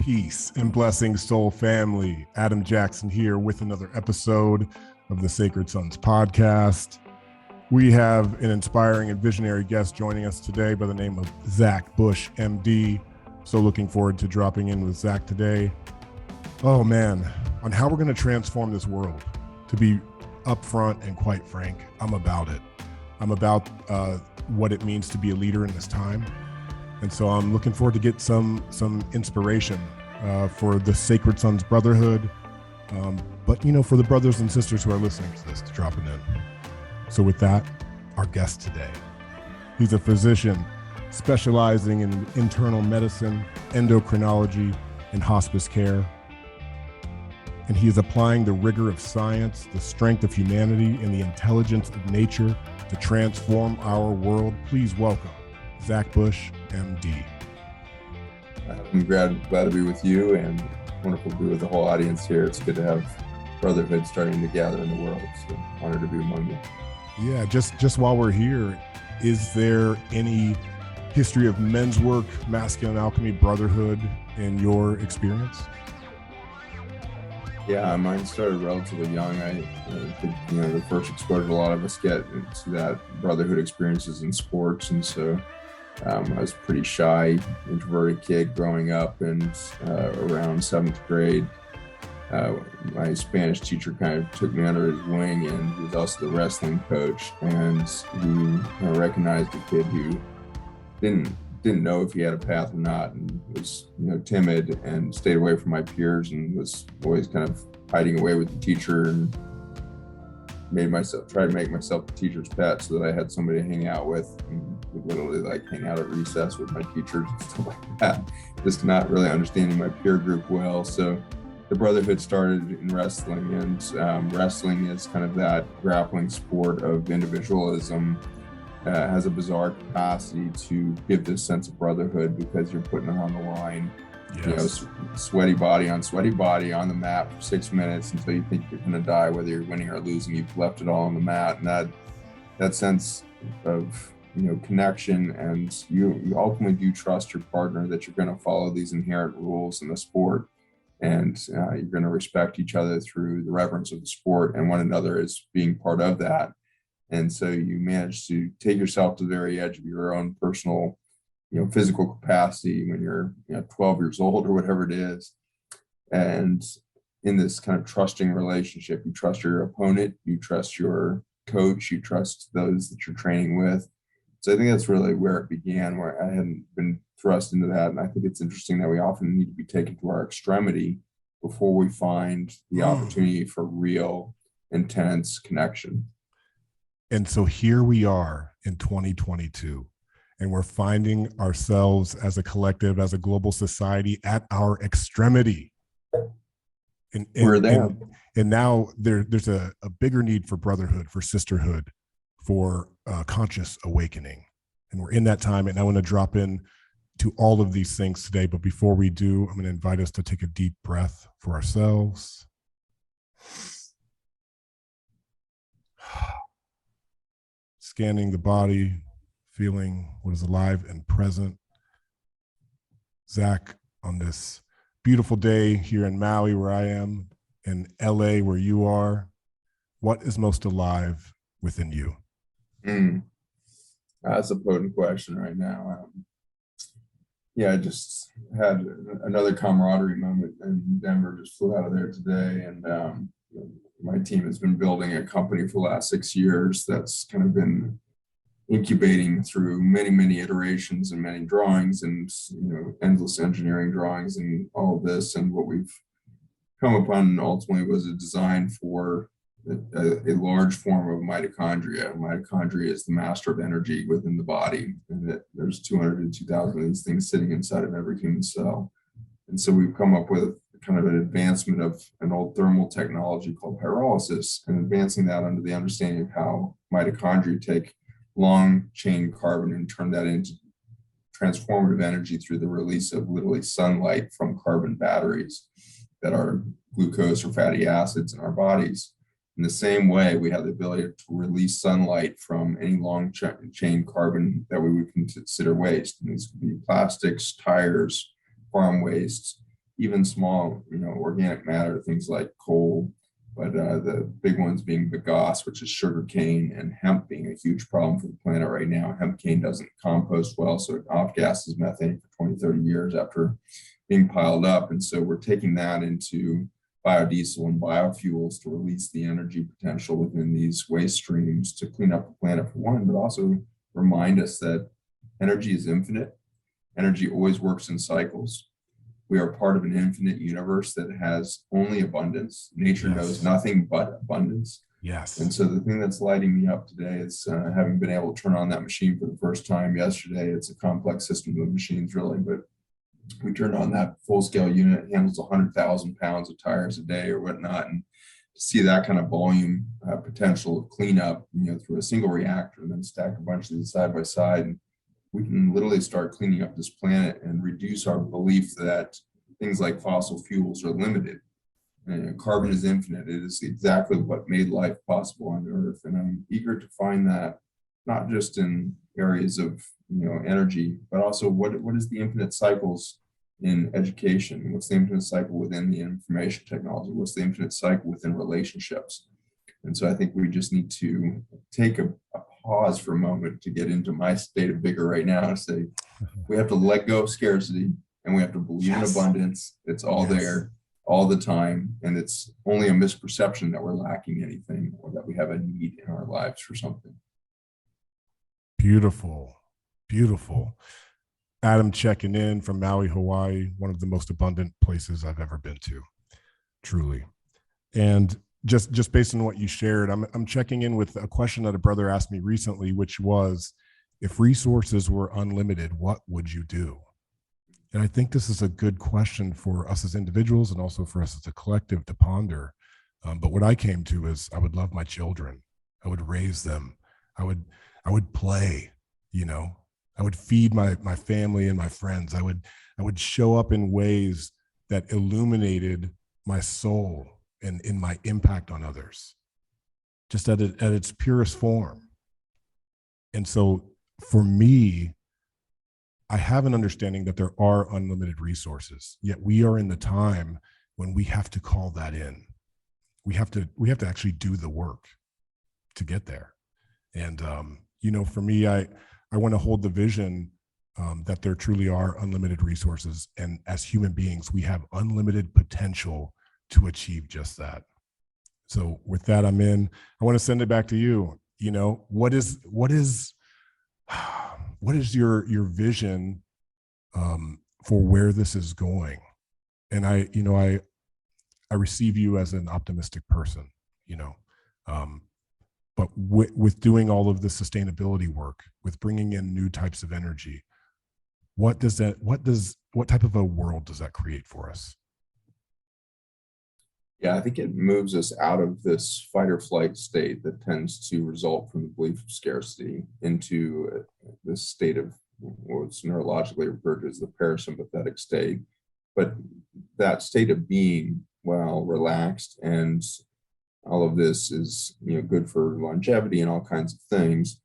Peace and blessings, soul family. Adam Jackson here with another episode of the Sacred Sons podcast. We have an inspiring and visionary guest joining us today by the name of Zach Bush, MD. So looking forward to dropping in with Zach today. Oh man, on how we're going to transform this world. To be upfront and quite frank, I'm about it. I'm about what it means to be a leader in this time. And so I'm looking forward to get some inspiration for the Sacred Sons Brotherhood, but for the brothers and sisters who are listening to this, to drop it in. So with that, our guest today, he's a physician specializing in internal medicine, endocrinology, and hospice care. And he is applying the rigor of science, the strength of humanity, and the intelligence of nature to transform our world. Please welcome Zach Bush, MD. I'm glad to be with you, and wonderful to be with the whole audience here. It's good to have brotherhood starting to gather in the world. So honored to be among you. Yeah, just while we're here, is there any history of men's work, masculine alchemy, brotherhood in your experience? Yeah, mine started relatively young. I think, the first exposure a lot of us get to that brotherhood experiences in sports, and so I was a pretty shy, introverted kid growing up, and around 7th grade, my Spanish teacher kind of took me under his wing, and he was also the wrestling coach, and he recognized a kid who didn't know if he had a path or not, and was timid and stayed away from my peers and was always kind of hiding away with the teacher, and tried to make myself the teacher's pet so that I had somebody to hang out with, and would literally hang out at recess with my teachers and stuff like that, just not really understanding my peer group well. So the brotherhood started in wrestling, and wrestling is kind of that grappling sport of individualism. Has a bizarre capacity to give this sense of brotherhood because you're putting it on the line. Yes. Sweaty body on the mat for 6 minutes until you think you're going to die, whether you're winning or losing. You've left it all on the mat, and that sense of connection, and you ultimately do trust your partner that you're going to follow these inherent rules in the sport, and you're going to respect each other through the reverence of the sport and one another as being part of that. And so you manage to take yourself to the very edge of your own personal, physical capacity when you're 12 years old or whatever it is. And in this kind of trusting relationship, you trust your opponent, you trust your coach, you trust those that you're training with. So I think that's really where it began, where I hadn't been thrust into that. And I think it's interesting that we often need to be taken to our extremity before we find the opportunity for real, intense connection. And so here we are in 2022, and we're finding ourselves as a collective, as a global society at our extremity. And we're there. And now there's a bigger need for brotherhood, for sisterhood, for conscious awakening. And we're in that time, and I want to drop in to all of these things today. But before we do, I'm going to invite us to take a deep breath for ourselves. Scanning the body, feeling what is alive and present. Zach, on this beautiful day here in Maui, where I am, in LA, where you are, what is most alive within you? That's a potent question right now. I just had another camaraderie moment in Denver, just flew out of there today, and my team has been building a company for the last 6 years that's kind of been incubating through many iterations and many drawings, and endless engineering drawings and all of this. And what we've come upon ultimately was a design for a large form of mitochondria. Mitochondria is the master of energy within the body, and that there's 200 to 2,000 of these things sitting inside of every human cell. And so we've come up with kind of an advancement of an old thermal technology called pyrolysis, and advancing that under the understanding of how mitochondria take long chain carbon and turn that into transformative energy through the release of literally sunlight from carbon batteries that are glucose or fatty acids in our bodies. In the same way, we have the ability to release sunlight from any long chain carbon that we would consider waste. And these could be plastics, tires, farm waste, even small, organic matter, things like coal, but the big ones being bagasse, which is sugar cane, and hemp being a huge problem for the planet right now. Hemp cane doesn't compost well, so it off-gasses methane for 20, 30 years after being piled up. And so we're taking that into biodiesel and biofuels to release the energy potential within these waste streams to clean up the planet for one, but also remind us that energy is infinite. Energy always works in cycles. We are part of an infinite universe that has only abundance. Nature knows nothing but abundance. Yes. And so the thing that's lighting me up today is having been able to turn on that machine for the first time yesterday. It's a complex system of machines, really, but we turned on that full-scale unit. It handles 100,000 pounds of tires a day or whatnot. And to see that kind of volume potential of cleanup, through a single reactor, and then stack a bunch of these side by side, and we can literally start cleaning up this planet and reduce our belief that things like fossil fuels are limited. And carbon is infinite. It is exactly what made life possible on Earth. And I'm eager to find that, not just in areas of energy, but also what is the infinite cycles in education? What's the infinite cycle within the information technology? What's the infinite cycle within relationships? And so I think we just need to take a pause for a moment to get into my state of vigor right now and say, we have to let go of scarcity and we have to believe in abundance. It's all there all the time. And it's only a misperception that we're lacking anything or that we have a need in our lives for something. Beautiful. Beautiful. Adam checking in from Maui, Hawaii, one of the most abundant places I've ever been to, truly. And just based on what you shared, I'm checking in with a question that a brother asked me recently, which was, if resources were unlimited, what would you do? And I think this is a good question for us as individuals and also for us as a collective to ponder. But what I came to is, I would love my children. I would raise them. I would play, I would feed my family and my friends. I would show up in ways that illuminated my soul and in my impact on others, just at its purest form. And so for me, I have an understanding that there are unlimited resources, yet we are in the time when we have to call that in. We have to actually do the work to get there. And, for me, I want to hold the vision that there truly are unlimited resources. And as human beings, we have unlimited potential to achieve just that. So with that, I'm in. I want to send it back to you. What is your vision for where this is going? And I receive you as an optimistic person, but with doing all of the sustainability work, with bringing in new types of energy, what type of a world does that create for us? Yeah, I think it moves us out of this fight or flight state that tends to result from the belief of scarcity into this state of what's neurologically referred to as the parasympathetic state. But that state of being, well, relaxed, and all of this is good for longevity and all kinds of things.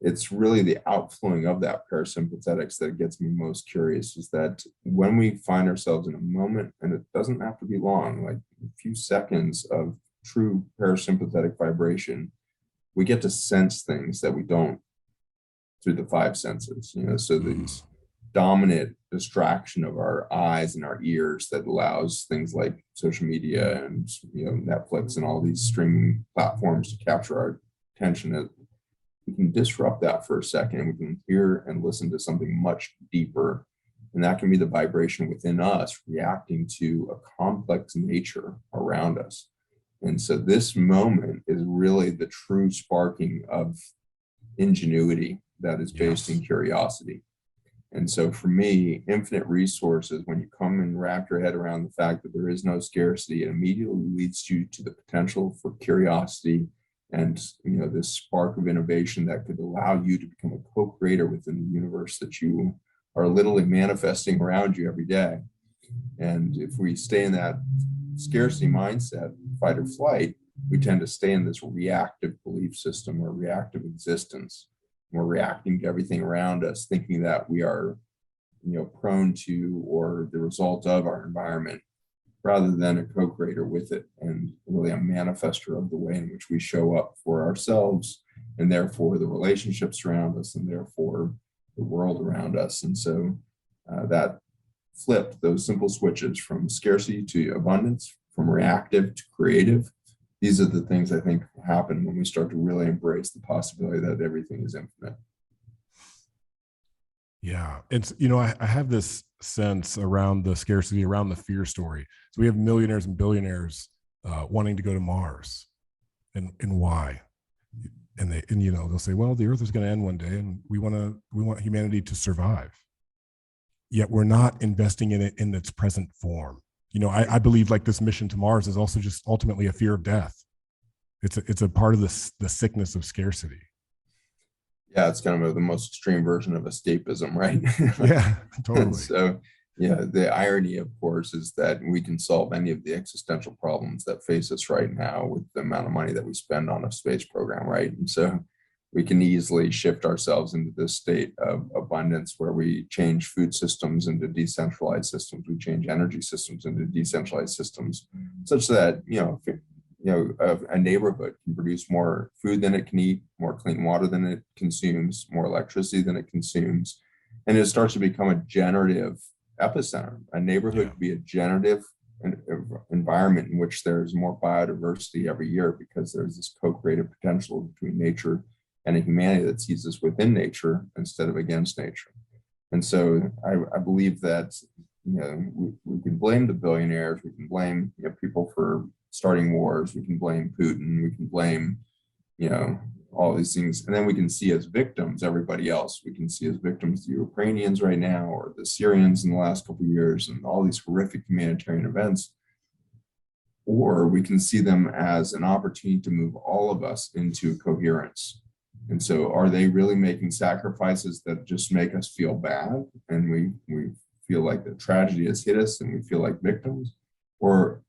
It's really the outflowing of that parasympathetics that gets me most curious, is that when we find ourselves in a moment, and it doesn't have to be long, like a few seconds of true parasympathetic vibration, we get to sense things that we don't through the five senses, so these dominant distraction of our eyes and our ears that allows things like social media and Netflix and all these streaming platforms to capture our attention. We can disrupt that for a second, and we can hear and listen to something much deeper. And that can be the vibration within us reacting to a complex nature around us. And so this moment is really the true sparking of ingenuity that is based in curiosity. And so for me, infinite resources, when you come and wrap your head around the fact that there is no scarcity, it immediately leads you to the potential for curiosity and this spark of innovation that could allow you to become a co-creator within the universe that you are literally manifesting around you every day. And if we stay in that scarcity mindset, fight or flight, we tend to stay in this reactive belief system or reactive existence. We're reacting to everything around us, thinking that we are prone to or the result of our environment, rather than a co-creator with it and really a manifester of the way in which we show up for ourselves and therefore the relationships around us and therefore the world around us. And so that flipped those simple switches from scarcity to abundance, from reactive to creative. These are the things I think happen when we start to really embrace the possibility that everything is infinite. Yeah. It's, I have this sense around the scarcity, around the fear story. So we have millionaires and billionaires wanting to go to Mars. And why? And they'll say, well, the earth is going to end one day and we want humanity to survive. Yet we're not investing in it in its present form. I believe like this mission to Mars is also just ultimately a fear of death. It's a part of the sickness of scarcity. Yeah, it's kind of the most extreme version of escapism, right? Yeah, totally. So, the irony, of course, is that we can solve any of the existential problems that face us right now with the amount of money that we spend on a space program, right? And so we can easily shift ourselves into this state of abundance where we change food systems into decentralized systems. We change energy systems into decentralized systems, such that, a neighborhood can produce more food than it can eat, more clean water than it consumes, more electricity than it consumes. And it starts to become a generative epicenter. A neighborhood could be a generative environment in which there's more biodiversity every year because there's this co-creative potential between nature and a humanity that sees us within nature instead of against nature. And so I believe that we can blame the billionaires, we can blame people for starting wars, we can blame Putin, we can blame all these things, and then we can see as victims everybody else. We can see as victims the Ukrainians right now, or the Syrians in the last couple of years, and all these horrific humanitarian events. Or we can see them as an opportunity to move all of us into coherence. And so are they really making sacrifices that just make us feel bad and we feel like the tragedy has hit us and we feel like victims? Or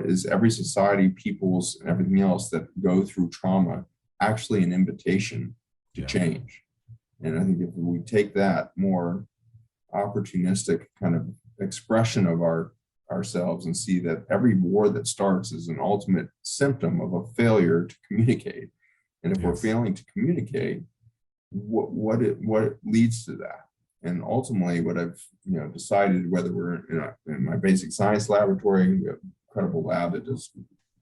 is every society, peoples, and everything else that go through trauma actually an invitation to change? And I think if we take that more opportunistic kind of expression of ourselves and see that every war that starts is an ultimate symptom of a failure to communicate. And if we're failing to communicate, what leads to that? And ultimately, what I've decided, whether we're in my basic science laboratory, we have an incredible lab that does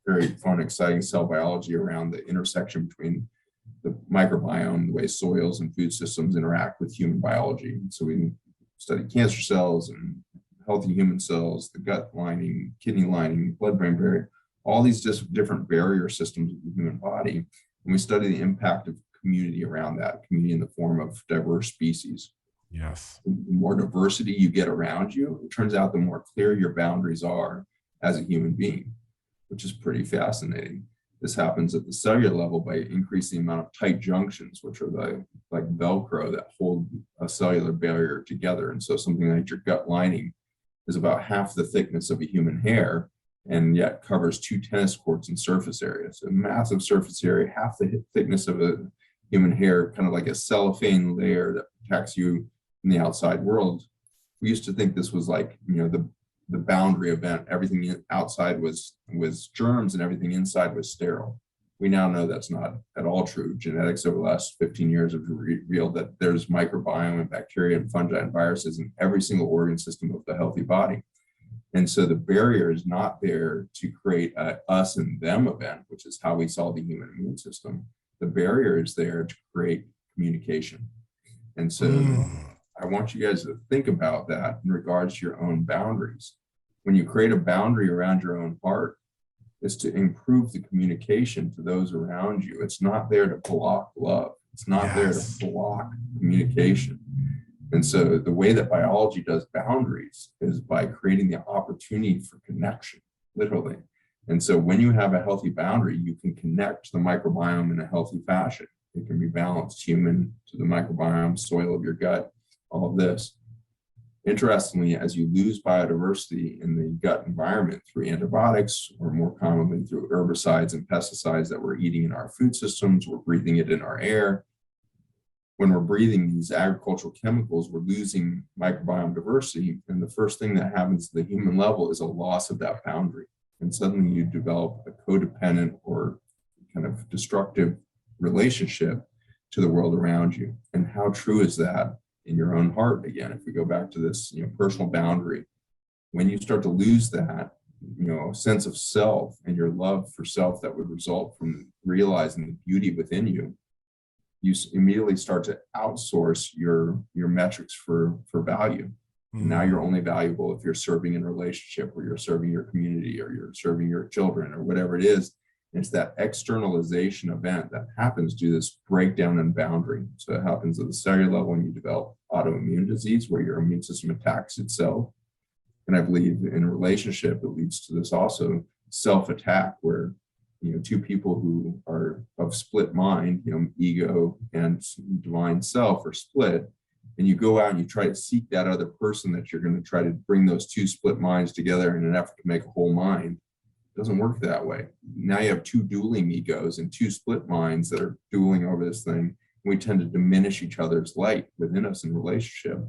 very fun, exciting cell biology around the intersection between the microbiome, the way soils and food systems interact with human biology. So we study cancer cells and healthy human cells, the gut lining, kidney lining, blood-brain barrier, all these just different barrier systems of the human body. And we study the impact of community around that, community in the form of diverse species. Yes. The more diversity you get around you, it turns out the more clear your boundaries are as a human being, which is pretty fascinating. This happens at the cellular level by increasing the amount of tight junctions, which are like Velcro that hold a cellular barrier together. And so something like your gut lining is about half the thickness of a human hair, and yet covers 2 tennis courts in surface area. So a massive surface area, half the thickness of a human hair, kind of like a cellophane layer that protects you in the outside world. We used to think this was like, the boundary event. Everything outside was germs and everything inside was sterile. We now know that's not at all true. Genetics over the last 15 years have revealed that there's microbiome and bacteria and fungi and viruses in every single organ system of the healthy body. And so the barrier is not there to create a us and them event, which is how we saw the human immune system. The barrier is there to create communication. And so I want you guys to think about that in regards to your own boundaries. When you create a boundary around your own heart, it's to improve the communication to those around you. It's not there to block love. It's not there to block communication. And so the way that biology does boundaries is by creating the opportunity for connection, literally. And so when you have a healthy boundary, you can connect the microbiome in a healthy fashion. It can be balanced, human to the microbiome, soil of your gut, all of this. Interestingly, as you lose biodiversity in the gut environment through antibiotics, or more commonly through herbicides and pesticides that we're eating in our food systems, we're breathing it in our air, when we're breathing these agricultural chemicals, we're losing microbiome diversity. And the first thing that happens at the human level is a loss of that boundary. And suddenly you develop a codependent or kind of destructive relationship to the world around you. And how true is that in your own heart? Again, if we go back to this, personal boundary, when you start to lose that, sense of self and your love for self that would result from realizing the beauty within you, you immediately start to outsource your metrics for value. And now you're only valuable if you're serving in a relationship, or you're serving your community, or you're serving your children, or whatever it is. And it's that externalization event that happens due to this breakdown in boundary. So it happens at the cellular level when you develop autoimmune disease, where your immune system attacks itself. And I believe in a relationship, it leads to this also self-attack, where two people who are of split mind, ego and divine self are split, and you go out and you try to seek that other person that you're going to try to bring those two split minds together in an effort to make a whole mind. It doesn't work that way. Now you have two dueling egos and two split minds that are dueling over this thing. And we tend to diminish each other's light within us in relationship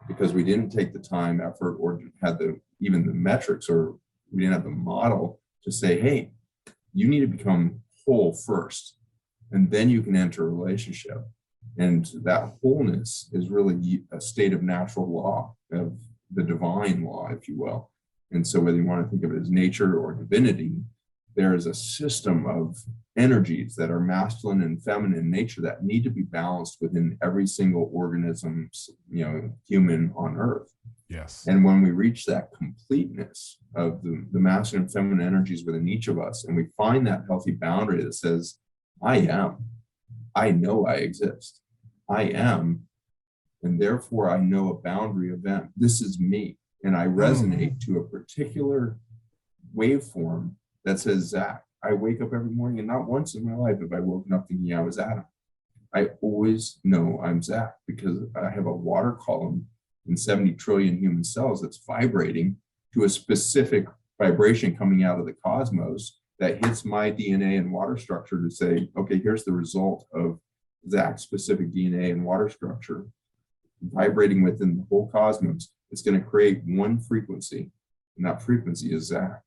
because we didn't take the time, effort, or had even the metrics, or we didn't have the model to say, hey, you need to become whole first, and then you can enter a relationship. And that wholeness is really a state of natural law, of the divine law, if you will. And so whether you want to think of it as nature or divinity, there is a system of energies that are masculine and feminine in nature that need to be balanced within every single organism, human on earth. Yes. And when we reach that completeness of the masculine and feminine energies within each of us, and we find that healthy boundary that says, I am, I know I exist, I am, and therefore I know a boundary event. This is me, and I resonate to a particular waveform that says, Zach. I wake up every morning, and not once in my life have I woken up thinking I was Adam. I always know I'm Zach, because I have a water column in 70 trillion human cells that's vibrating to a specific vibration coming out of the cosmos that hits my DNA and water structure to say, okay, here's the result of Zach's specific DNA and water structure vibrating within the whole cosmos. It's going to create one frequency, and that frequency is Zach.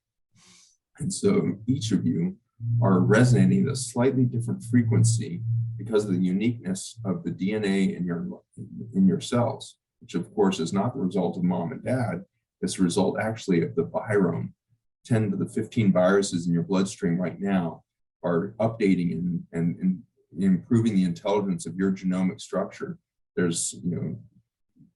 And so each of you are resonating at a slightly different frequency because of the uniqueness of the DNA in your cells, which of course is not the result of mom and dad. It's the result actually of the virome. 10 to the 15 viruses in your bloodstream right now are updating and improving the intelligence of your genomic structure. There's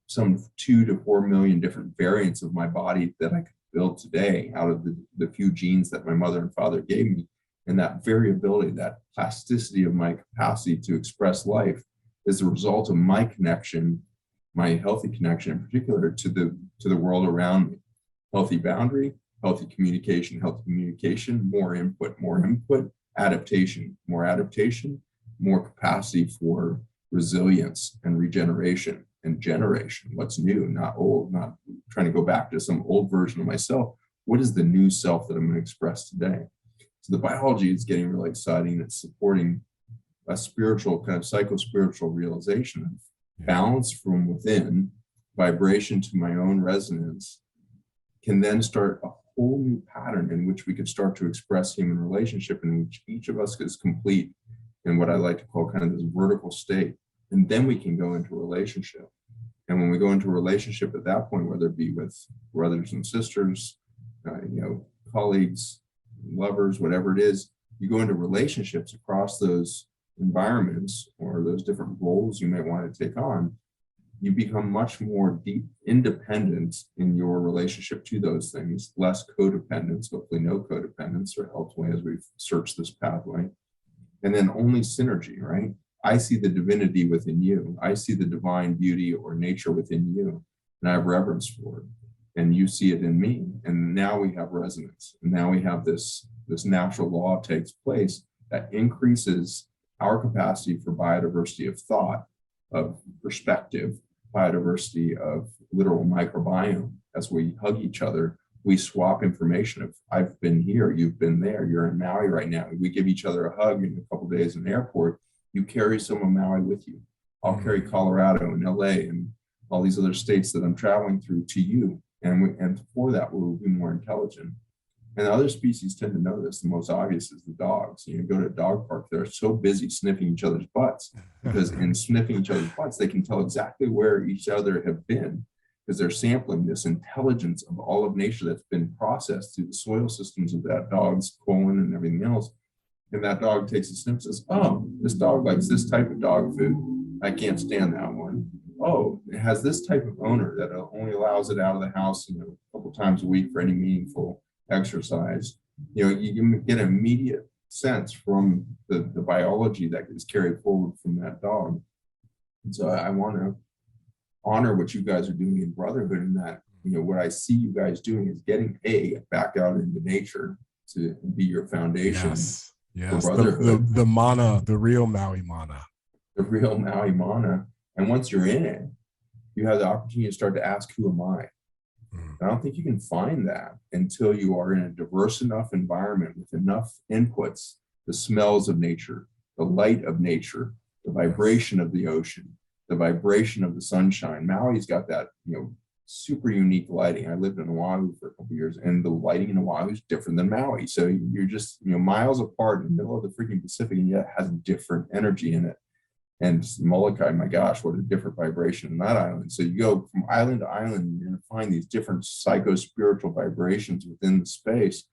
some 2 to 4 million different variants of my body that I could build today out of the few genes that my mother and father gave me. And that variability, that plasticity of my capacity to express life is the result of my connection, my healthy connection in particular, to the world around me. Healthy boundary, healthy communication, more input, adaptation, more capacity for resilience and regeneration and generation. What's new, not old, not trying to go back to some old version of myself. What is the new self that I'm going to express today? So the biology is getting really exciting. It's supporting a spiritual, kind of psycho-spiritual realization of balance from within, vibration to my own resonance, can then start a whole new pattern in which we could start to express human relationship, in which each of us is complete in what I like to call kind of this vertical state. And then we can go into a relationship. And when we go into a relationship at that point, whether it be with brothers and sisters, colleagues, lovers, whatever it is, you go into relationships across those environments or those different roles you may want to take on. You become much more deep independent in your relationship to those things, less codependence, hopefully no codependence, or ultimately as we've searched this pathway. And then only synergy, right? I see the divinity within you. I see the divine beauty or nature within you, and I have reverence for it. And you see it in me. And now we have resonance. And now we have this natural law takes place that increases our capacity for biodiversity of thought, of perspective, biodiversity of literal microbiome. As we hug each other, we swap information of, I've been here, you've been there, you're in Maui right now. We give each other a hug in a couple of days in the airport. You carry some of Maui with you. I'll carry Colorado and LA and all these other states that I'm traveling through to you. And for that, we'll be more intelligent. And other species tend to know this. The most obvious is the dogs. You go to a dog park, they're so busy sniffing each other's butts, because in sniffing each other's butts, they can tell exactly where each other have been, because they're sampling this intelligence of all of nature that's been processed through the soil systems of that dog's colon and everything else. And that dog takes a sniff and says, oh, this dog likes this type of dog food. I can't stand that one. Oh, it has this type of owner that only allows it out of the house, a couple times a week for any meaningful exercise. You can get an immediate sense from the biology that is carried forward from that dog. And so I want to honor what you guys are doing in brotherhood, and that, what I see you guys doing is getting back out into nature to be your foundation. Yes. For brotherhood. The mana, the real Maui mana. The real Maui mana. And once you're in it, you have the opportunity to start to ask, who am I? I don't think you can find that until you are in a diverse enough environment with enough inputs, the smells of nature, the light of nature, the vibration of the ocean, the vibration of the sunshine. Maui's got that, super unique lighting. I lived in Oahu for a couple of years, and the lighting in Oahu is different than Maui. So you're just, miles apart in the middle of the freaking Pacific, and yet it has different energy in it. And Molokai, my gosh, what a different vibration in that island. So you go from island to island, you're going to find these different psycho-spiritual vibrations within the space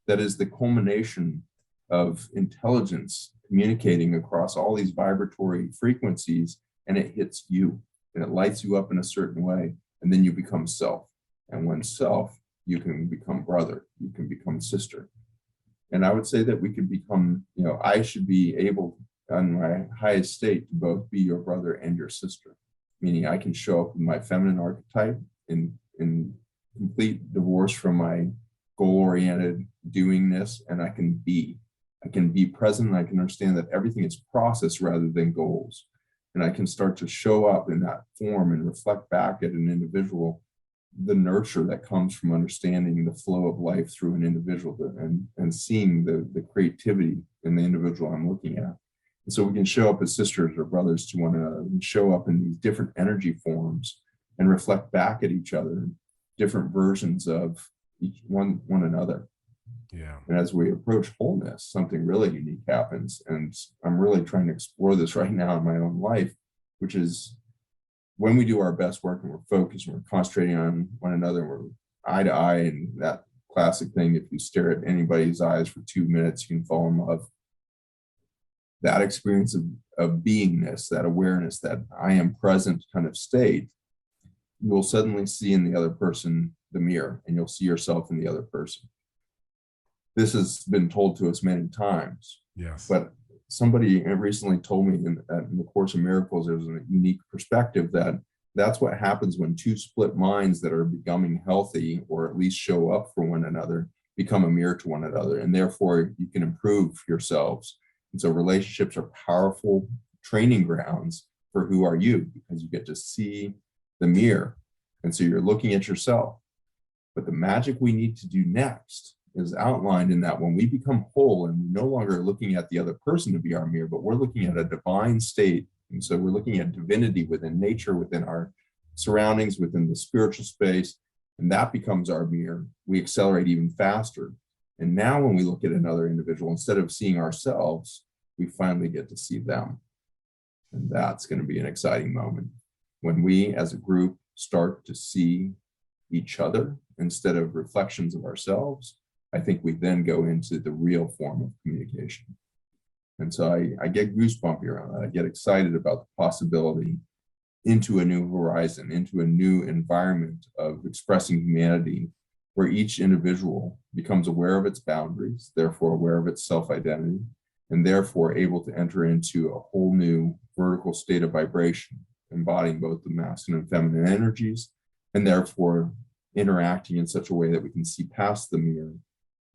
that is the culmination of intelligence communicating across all these vibratory frequencies, and it hits you, and it lights you up in a certain way, and then you become self. And when self, you can become brother, you can become sister. And I would say that we could become, I should be able on my highest state to both be your brother and your sister, meaning I can show up with my feminine archetype in complete divorce from my goal-oriented doingness, and I can be present, and I can understand that everything is process rather than goals. And I can start to show up in that form and reflect back at an individual the nurture that comes from understanding the flow of life through an individual, and seeing the creativity in the individual I'm looking at. And so we can show up as sisters or brothers to one another, and show up in these different energy forms and reflect back at each other, different versions of each one another. Yeah. And as we approach wholeness, something really unique happens. And I'm really trying to explore this right now in my own life, which is when we do our best work and we're focused and we're concentrating on one another, and we're eye to eye, and that classic thing, if you stare at anybody's eyes for 2 minutes, you can fall in love. That experience of beingness, that awareness, that I am present kind of state, you will suddenly see in the other person the mirror, and you'll see yourself in the other person. This has been told to us many times. Yes. But somebody recently told me in the Course in Miracles, there's a unique perspective that's what happens when two split minds that are becoming healthy, or at least show up for one another, become a mirror to one another, and therefore you can improve yourselves. And so relationships are powerful training grounds for who are you, because you get to see the mirror. And so you're looking at yourself. But the magic we need to do next is outlined in that when we become whole, and we're no longer looking at the other person to be our mirror, but we're looking at a divine state. And so we're looking at divinity within nature, within our surroundings, within the spiritual space, and that becomes our mirror. We accelerate even faster. And now when we look at another individual, instead of seeing ourselves, we finally get to see them. And that's going to be an exciting moment when we as a group start to see each other instead of reflections of ourselves. I think we then go into the real form of communication. And so I get goosebumpy around that. I get excited about the possibility into a new horizon, into a new environment of expressing humanity, where each individual becomes aware of its boundaries, therefore aware of its self-identity, and therefore able to enter into a whole new vertical state of vibration, embodying both the masculine and feminine energies, and therefore interacting in such a way that we can see past the mirror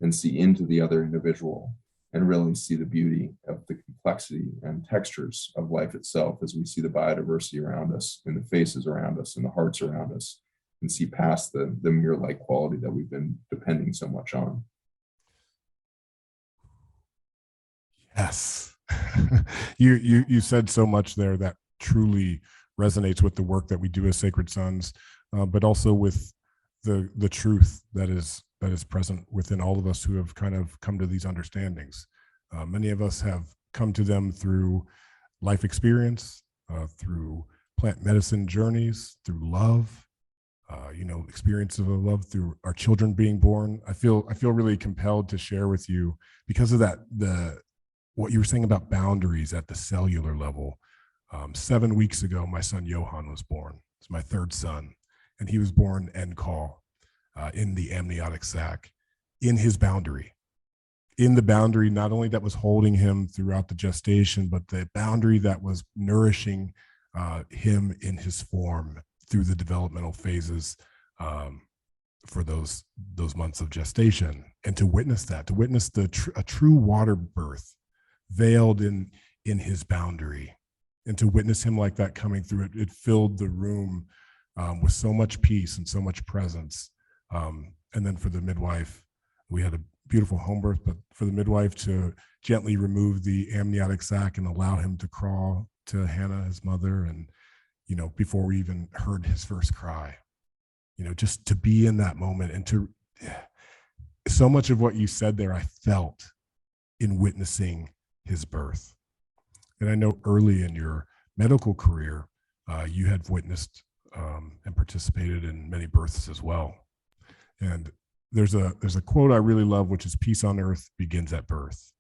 and see into the other individual, and really see the beauty of the complexity and textures of life itself, as we see the biodiversity around us, and the faces around us, and the hearts around us, and see past the mirror-like quality that we've been depending so much on. Yes. You said so much there that truly resonates with the work that we do as Sacred Sons, but also with the truth that is present within all of us who have kind of come to these understandings. Many of us have come to them through life experience, through plant medicine journeys, through love, experience of love through our children being born. I feel really compelled to share with you, because of that, what you were saying about boundaries at the cellular level. 7 weeks ago, my son Johan was born. It's my third son, and he was born end call in the amniotic sac, in his boundary, in the boundary not only that was holding him throughout the gestation, but the boundary that was nourishing him in his form through the developmental phases for those months of gestation. And to witness that, to witness a true water birth veiled in his boundary, and to witness him like that coming through, it filled the room with so much peace and so much presence. And then for the midwife, we had a beautiful home birth, but for the midwife to gently remove the amniotic sac and allow him to crawl to Hannah, his mother, and before we even heard his first cry, just to be in that moment, and to so much of what you said there, I felt in witnessing his birth. And I know early in your medical career, you had witnessed and participated in many births as well. And there's a quote I really love, which is, "Peace on earth begins at birth."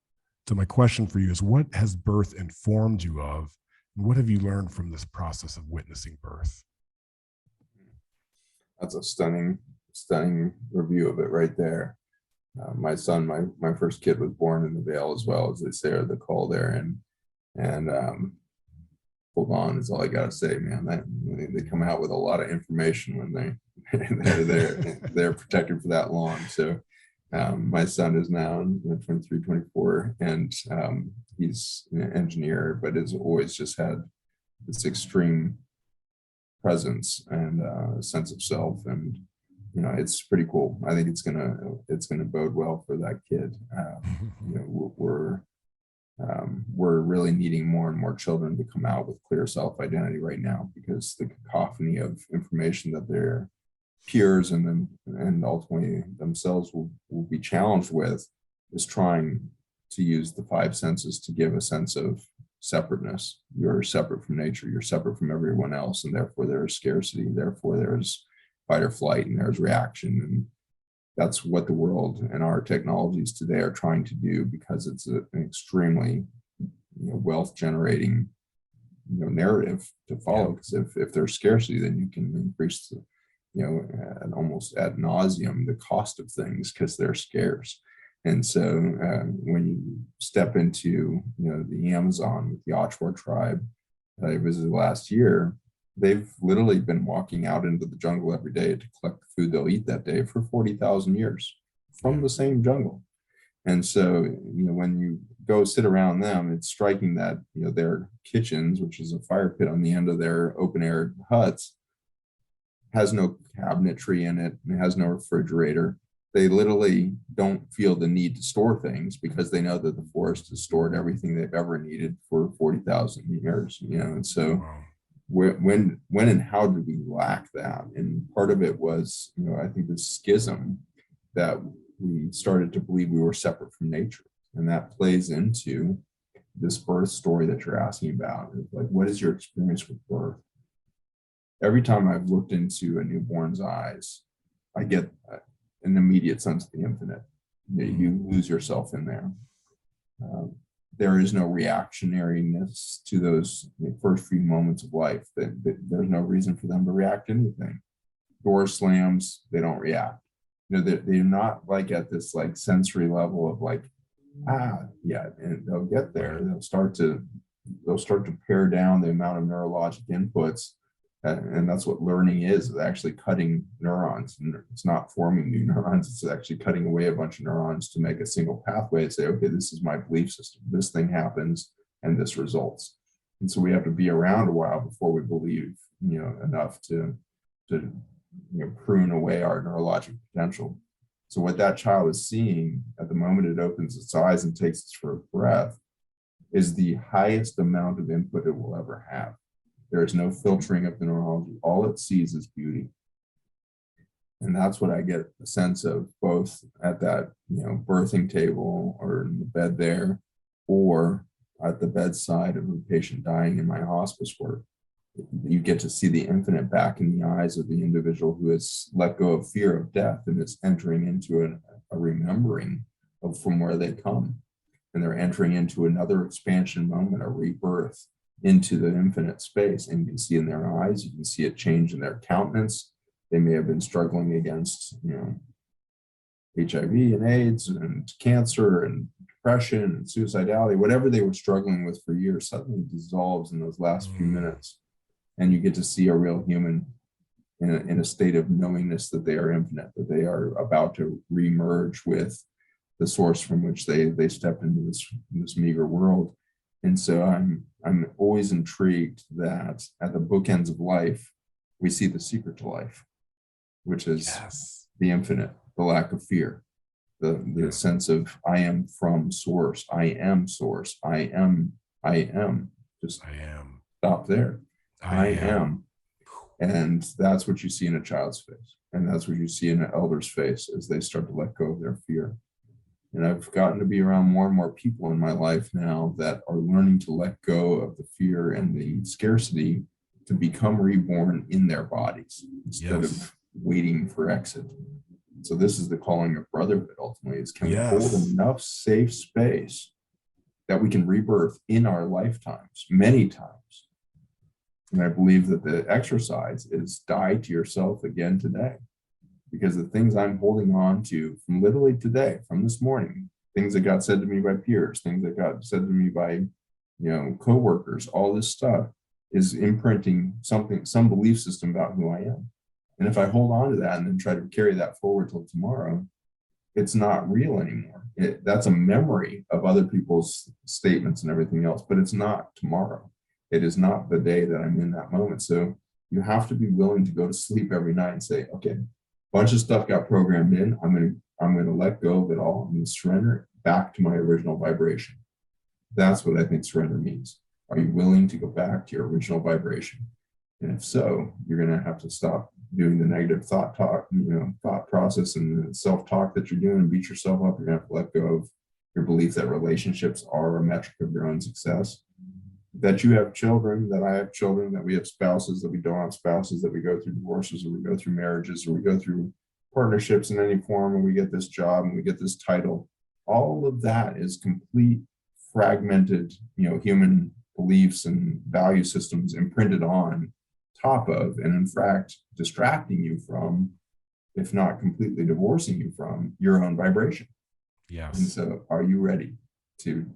So my question for you is, what has birth informed you of? And what have you learned from this process of witnessing birth? That's a stunning review of it right there. My son, my first kid, was born in the veil as well, as they say, or the call there, and hold on is all I gotta say, man. They come out with a lot of information when they're protected for that long. So my son is now 23, 24, and he's an engineer, but has always just had this extreme presence and sense of self, and it's pretty cool. I think it's gonna bode well for that kid. We're really needing more and more children to come out with clear self-identity right now, because the cacophony of information that their peers and ultimately themselves will be challenged with is trying to use the five senses to give a sense of separateness. You're separate from nature, you're separate from everyone else, and therefore there's scarcity, therefore there's fight or flight, and there's reaction. And that's what the world and our technologies today are trying to do, because it's an extremely wealth generating narrative to follow. Because if there's scarcity, then you can increase and almost ad nauseum the cost of things because they're scarce. And so when you step into the Amazon with the Achuar tribe that I visited last year, they've literally been walking out into the jungle every day to collect the food they'll eat that day for 40,000 years from the same jungle. And so, when you go sit around them, it's striking that, their kitchens, which is a fire pit on the end of their open air huts, has no cabinetry in it, and it has no refrigerator. They literally don't feel the need to store things because they know that the forest has stored everything they've ever needed for 40,000 years, and so when and how did we lack that? And part of it was, I think, the schism that we started to believe we were separate from nature. And that plays into this birth story that you're asking about. Like, what is your experience with birth? Every time I've looked into a newborn's eyes, I get an immediate sense of the infinite. You lose yourself in there. There is no reactionariness to those first few moments of life. There's no reason for them to react to anything. Door slams, they don't react. They're not like at this sensory level of and they'll get there. They'll start to pare down the amount of neurologic inputs. And that's what learning is actually cutting neurons. And it's not forming new neurons, it's actually cutting away a bunch of neurons to make a single pathway and say, okay, this is my belief system. This thing happens and this results. And so we have to be around a while before we believe, enough to prune away our neurologic potential. So what that child is seeing at the moment it opens its eyes and takes its first breath is the highest amount of input it will ever have. There is no filtering of the neurology. All it sees is beauty. And that's what I get a sense of both at that, birthing table or in the bed there, or at the bedside of a patient dying in my hospice work. You get to see the infinite back in the eyes of the individual who has let go of fear of death and is entering into a remembering of from where they come. And they're entering into another expansion moment, a rebirth into the infinite space. And you can see in their eyes, you can see a change in their countenance. They may have been struggling against, HIV and AIDS and cancer and depression and suicidality, whatever they were struggling with for years, suddenly dissolves in those last few minutes. And you get to see a real human in a state of knowingness that they are infinite, that they are about to re-merge with the source from which they stepped into this meager world. And so I'm always intrigued that at the bookends of life, we see the secret to life, which is the infinite, the lack of fear, the sense of I am from source, I am source, I am, just I am. Stop there. I am. And that's what you see in a child's face. And that's what you see in an elder's face as they start to let go of their fear. And I've gotten to be around more and more people in my life now that are learning to let go of the fear and the scarcity to become reborn in their bodies instead of waiting for exit. So this is the calling of brotherhood ultimately, is can we hold enough safe space that we can rebirth in our lifetimes, many times. And I believe that the exercise is die to yourself again today. Because the things I'm holding on to from literally today, from this morning, things that got said to me by peers, things that got said to me by, coworkers, all this stuff is imprinting some belief system about who I am. And if I hold on to that and then try to carry that forward till tomorrow, it's not real anymore. That's a memory of other people's statements and everything else, but it's not tomorrow. It is not the day that I'm in that moment. So you have to be willing to go to sleep every night and say, okay, bunch of stuff got programmed in. I'm going to let go of it all. I'm going to surrender back to my original vibration. That's what I think surrender means. Are you willing to go back to your original vibration? And if so, you're going to have to stop doing the negative thought process and the self-talk that you're doing and beat yourself up. You're going to have to let go of your belief that relationships are a metric of your own success. That you have children, that I have children, that we have spouses, that we don't have spouses, that we go through divorces, or we go through marriages, or we go through partnerships in any form, and we get this job and we get this title. All of that is complete fragmented, human beliefs and value systems imprinted on top of, and in fact, distracting you from, if not completely divorcing you from, your own vibration. Yes. And so are you ready to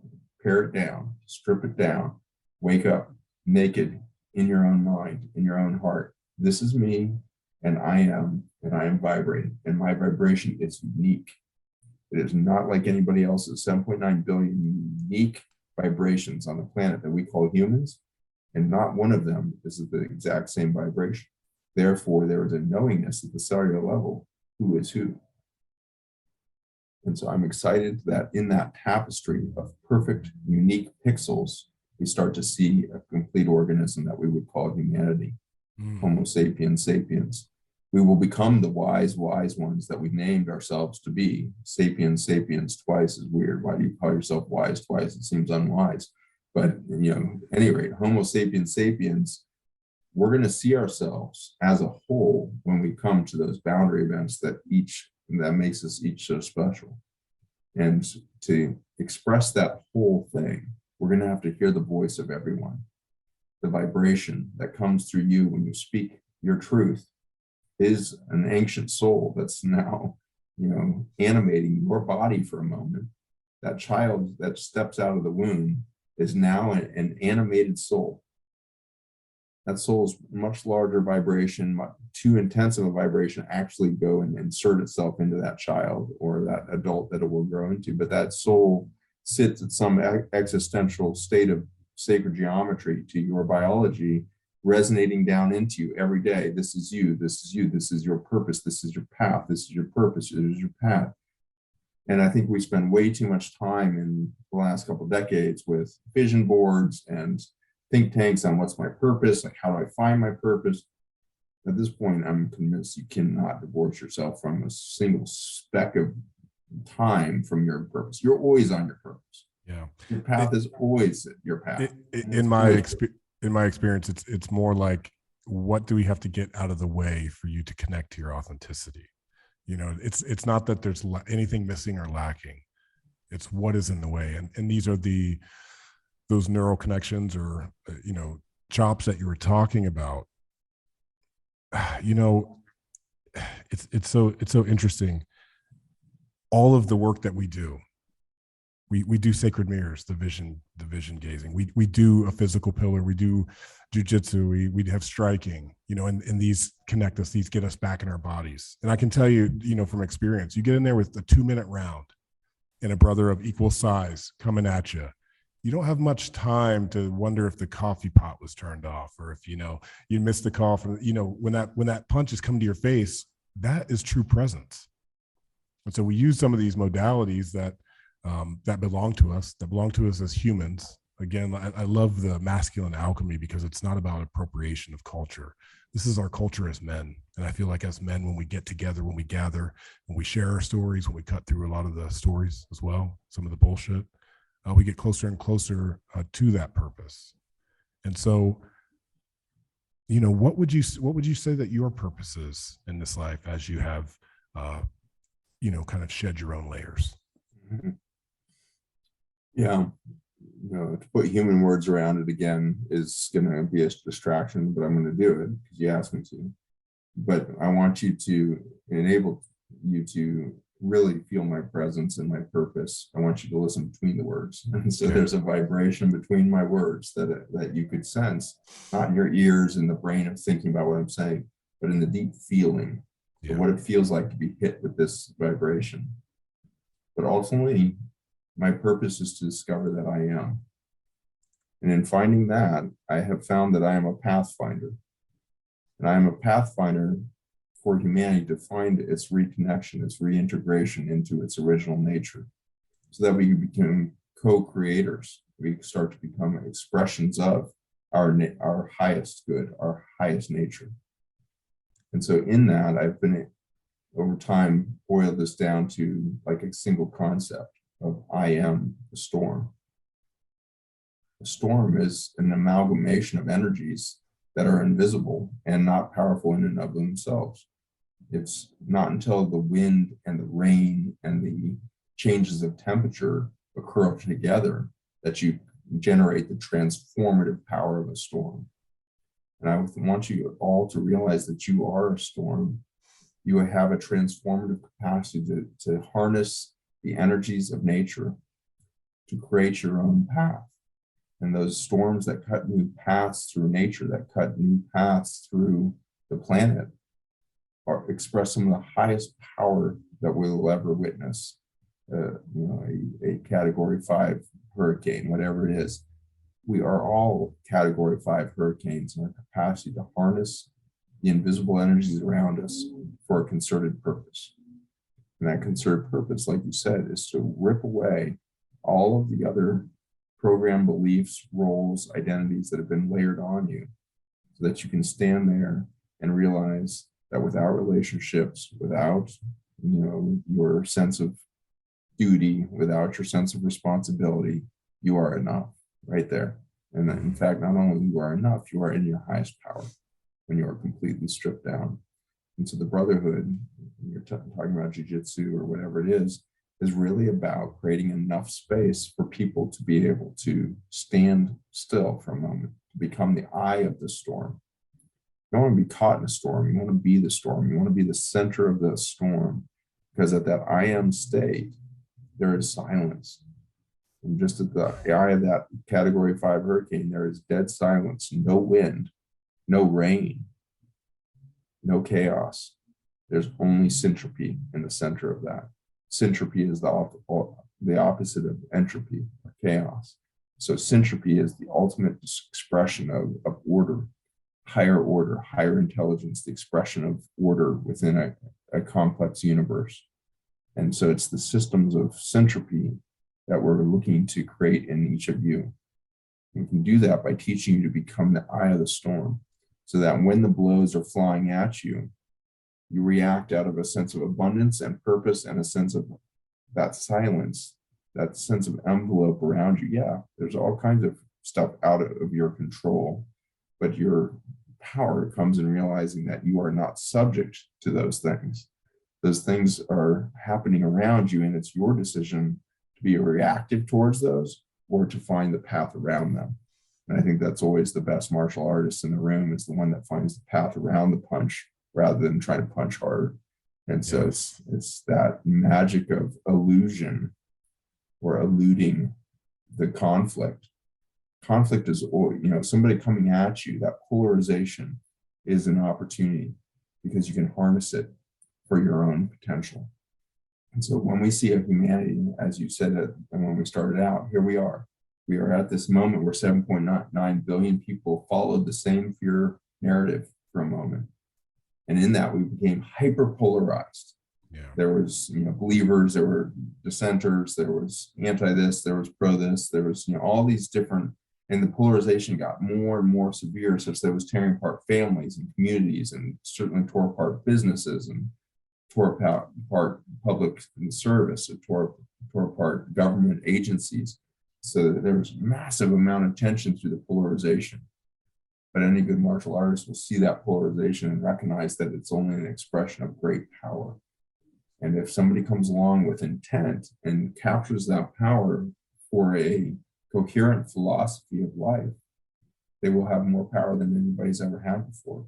pare it down, strip it down, wake up naked in your own mind, in your own heart? This is me, and I am vibrating, and my vibration is unique. It is not like anybody else's. 7.9 billion unique vibrations on the planet that we call humans, and not one of them is the exact same vibration. Therefore, there is a knowingness at the cellular level, who is who. And so I'm excited that in that tapestry of perfect, unique pixels, we start to see a complete organism that we would call humanity, Homo sapiens sapiens. We will become the wise ones that we named ourselves to be. Sapiens sapiens twice is weird. Why do you call yourself wise twice? It seems unwise. But, at any rate, Homo sapiens sapiens, we're going to see ourselves as a whole when we come to those boundary events that makes us each so special. And to express that whole thing, we're going to have to hear the voice of everyone. The vibration that comes through you when you speak your truth is an ancient soul that's now, animating your body for a moment. That child that steps out of the womb is now an animated soul. That soul's much larger vibration, too intense of a vibration, actually go and insert itself into that child or that adult that it will grow into. But that soul sits at some existential state of sacred geometry to your biology, resonating down into you every day. This is you, this is you, this is your purpose, this is your path, this is your purpose, this is your path. And I think we spend way too much time in the last couple of decades with vision boards and think tanks on what's my purpose, like how do I find my purpose. At this point, I'm convinced you cannot divorce yourself from a single speck of time from your purpose. You're always on your purpose. Yeah. Your path is always your path. In my experience, it's more like, what do we have to get out of the way for you to connect to your authenticity? It's not that there's anything missing or lacking. It's what is in the way. And these are those neural connections or, chops that you were talking about. It's so interesting. All of the work that we do, we do sacred mirrors, the vision gazing. We do a physical pillar. We do jujitsu. We have striking, and these connect us. These get us back in our bodies. And I can tell you, from experience, you get in there with a 2-minute round and a brother of equal size coming at you. You don't have much time to wonder if the coffee pot was turned off, or if, you missed the call from, when that punch is coming to your face, that is true presence. And so we use some of these modalities that belong to us as humans. Again, I love the masculine alchemy because it's not about appropriation of culture. This is our culture as men. And I feel like as men, when we get together, when we gather, when we share our stories, when we cut through a lot of the stories as well, some of the bullshit, we get closer and closer to that purpose. And so, what would you say that your purpose is in this life as you have, kind of shed your own layers? Mm-hmm. Yeah. To put human words around it again is going to be a distraction, but I'm going to do it because you asked me to. But I want you to enable you to really feel my presence and my purpose. I want you to listen between the words. And so there's a vibration between my words that you could sense, not in your ears and the brain of thinking about what I'm saying, but in the deep feeling of what it feels like to be hit with this vibration. But ultimately, my purpose is to discover that I am. And in finding that, I have found that I am a pathfinder. And I am a pathfinder for humanity to find its reconnection, its reintegration into its original nature, so that we can become co-creators. We start to become expressions of our highest good, our highest nature. And so in that, I've been, over time, boiled this down to like a single concept of I am the storm. The storm is an amalgamation of energies that are invisible and not powerful in and of themselves. It's not until the wind and the rain and the changes of temperature occur together that you generate the transformative power of a storm. And I want you all to realize that you are a storm. You have a transformative capacity to harness the energies of nature to create your own path. And those storms that cut new paths through nature, that cut new paths through the planet, express some of the highest power that we'll ever witness. A category 5 hurricane, whatever it is. We are all category 5 hurricanes in our capacity to harness the invisible energies around us for a concerted purpose. And that concerted purpose, like you said, is to rip away all of the other program beliefs, roles, identities that have been layered on you, so that you can stand there and realize that without relationships, without your sense of duty, without your sense of responsibility, you are enough right there. And in fact, not only you are enough, you are in your highest power when you are completely stripped down. And so the brotherhood, you're talking about jujitsu or whatever it is really about creating enough space for people to be able to stand still for a moment, to become the eye of the storm. You don't want to be caught in a storm. You want to be the storm. You want to be the center of the storm, because at that I am state, there is silence. And just at the eye of that category 5 hurricane, there is dead silence, no wind, no rain, no chaos. There's only syntropy in the center of that. Syntropy is the opposite of entropy or chaos. So syntropy is the ultimate expression of order, higher intelligence, the expression of order within a complex universe. And so it's the systems of syntropy that we're looking to create in each of you. We can do that by teaching you to become the eye of the storm, so that when the blows are flying at you, you react out of a sense of abundance and purpose and a sense of that silence, that sense of envelope around you. Yeah, there's all kinds of stuff out of your control, but your power comes in realizing that you are not subject to those things. Those things are happening around you, and it's your decision to be reactive towards those or to find the path around them. And I think that's always the best martial artist in the room, is the one that finds the path around the punch rather than trying to punch hard. And so it's that magic of illusion or eluding the conflict. Conflict is, somebody coming at you, that polarization is an opportunity because you can harness it for your own potential. And so when we see a humanity, as you said, and when we started out, here we are. We are at this moment where 7.9 billion people followed the same fear narrative for a moment. And in that, we became hyper-polarized. Yeah. There was, believers, there were dissenters, there was anti-this, there was pro-this, there was, all these different, and the polarization got more and more severe, such that it was tearing apart families and communities, and certainly tore apart businesses, and tore apart public service, and tore apart government agencies. So there was a massive amount of tension through the polarization. But any good martial artist will see that polarization and recognize that it's only an expression of great power. And if somebody comes along with intent and captures that power for a coherent philosophy of life, they will have more power than anybody's ever had before.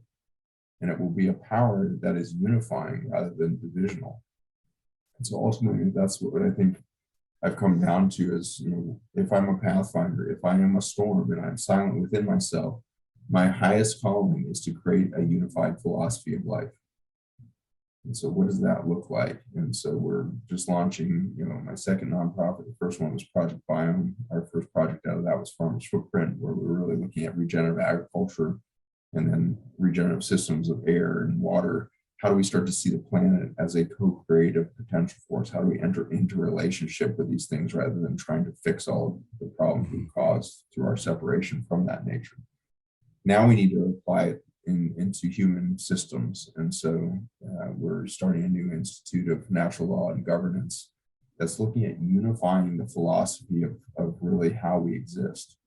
And it will be a power that is unifying rather than divisional. And so ultimately, that's what I think I've come down to is, if I'm a Pathfinder, if I am a storm and I'm silent within myself, my highest calling is to create a unified philosophy of life. And so what does that look like? And so we're just launching, my second nonprofit. The first one was Project Biome. Our first project out of that was Farmer's Footprint, where we were really looking at regenerative agriculture and then regenerative systems of air and water. How do we start to see the planet as a co-creative potential force? How do we enter into relationship with these things rather than trying to fix all of the problems we've caused through our separation from that nature? Now we need to apply it into human systems. And so we're starting a new Institute of Natural Law and Governance that's looking at unifying the philosophy of really how we exist.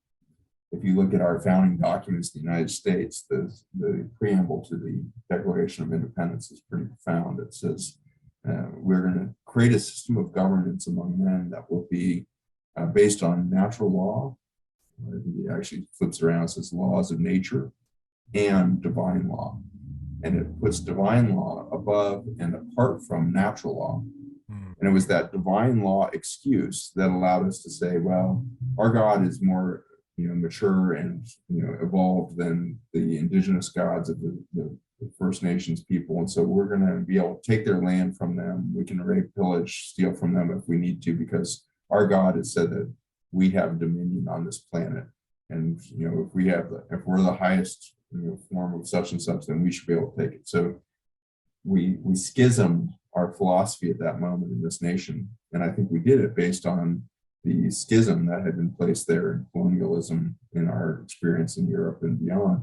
If you look at our founding documents in the United States, the preamble to the Declaration of Independence is pretty profound. It says, we're going to create a system of governance among men that will be based on natural law. It actually flips around, it says laws of nature and divine law. And it puts divine law above and apart from natural law. And it was that divine law excuse that allowed us to say, well, our God is more mature and evolved than the indigenous gods of the First Nations people. And so we're going to be able to take their land from them. We can rape, pillage, steal from them if we need to, because our God has said that we have dominion on this planet. And if we're the highest form of such and such, then we should be able to take it. So we schismed our philosophy at that moment in this nation. And I think we did it based on the schism that had been placed there in colonialism in our experience in Europe and beyond.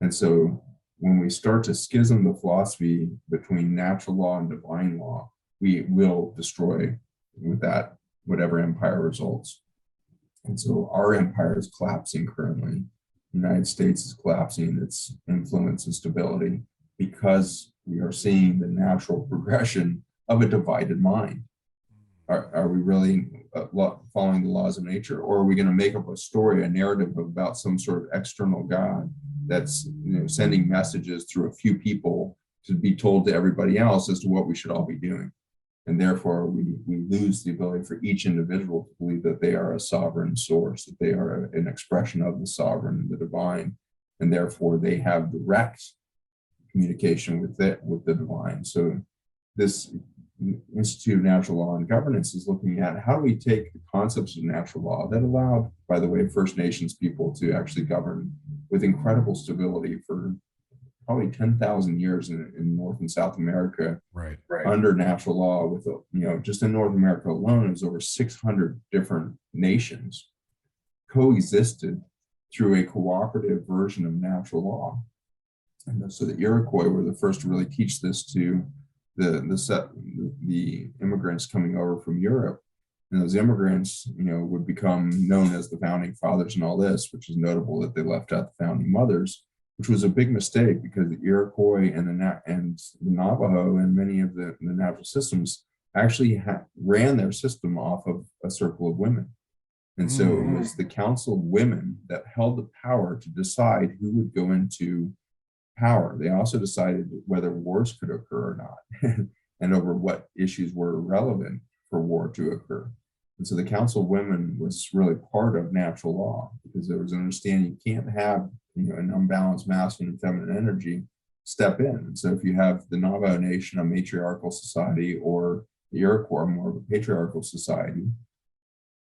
And so when we start to schism the philosophy between natural law and divine law, we will destroy with that whatever empire results. And so our empire is collapsing currently. The United States is collapsing its influence and stability because we are seeing the natural progression of a divided mind. Are we really following the laws of nature, or are we going to make up a story, a narrative about some sort of external God that's sending messages through a few people to be told to everybody else as to what we should all be doing? And therefore, we lose the ability for each individual to believe that they are a sovereign source, that they are an expression of the sovereign, the divine, and therefore they have direct communication with the divine. So this Institute of Natural Law and Governance is looking at how do we take the concepts of natural law that allowed, by the way, First Nations people to actually govern with incredible stability for probably 10,000 years in North and South America, right. Under natural law. With just in North America alone, it was over 600 different nations coexisted through a cooperative version of natural law. And so the Iroquois were the first to really teach this to the immigrants coming over from Europe. And those immigrants, would become known as the founding fathers and all this, which is notable that they left out the founding mothers, which was a big mistake because the Iroquois and the Navajo and many of the natural systems actually ran their system off of a circle of women. And so it was the Council of Women that held the power to decide who would go into power. They also decided whether wars could occur or not, and over what issues were relevant for war to occur. And so the Council of Women was really part of natural law because there was an understanding you can't have an unbalanced masculine and feminine energy step in. And so if you have the Navajo Nation, a matriarchal society, or the Iroquois, more of a patriarchal society,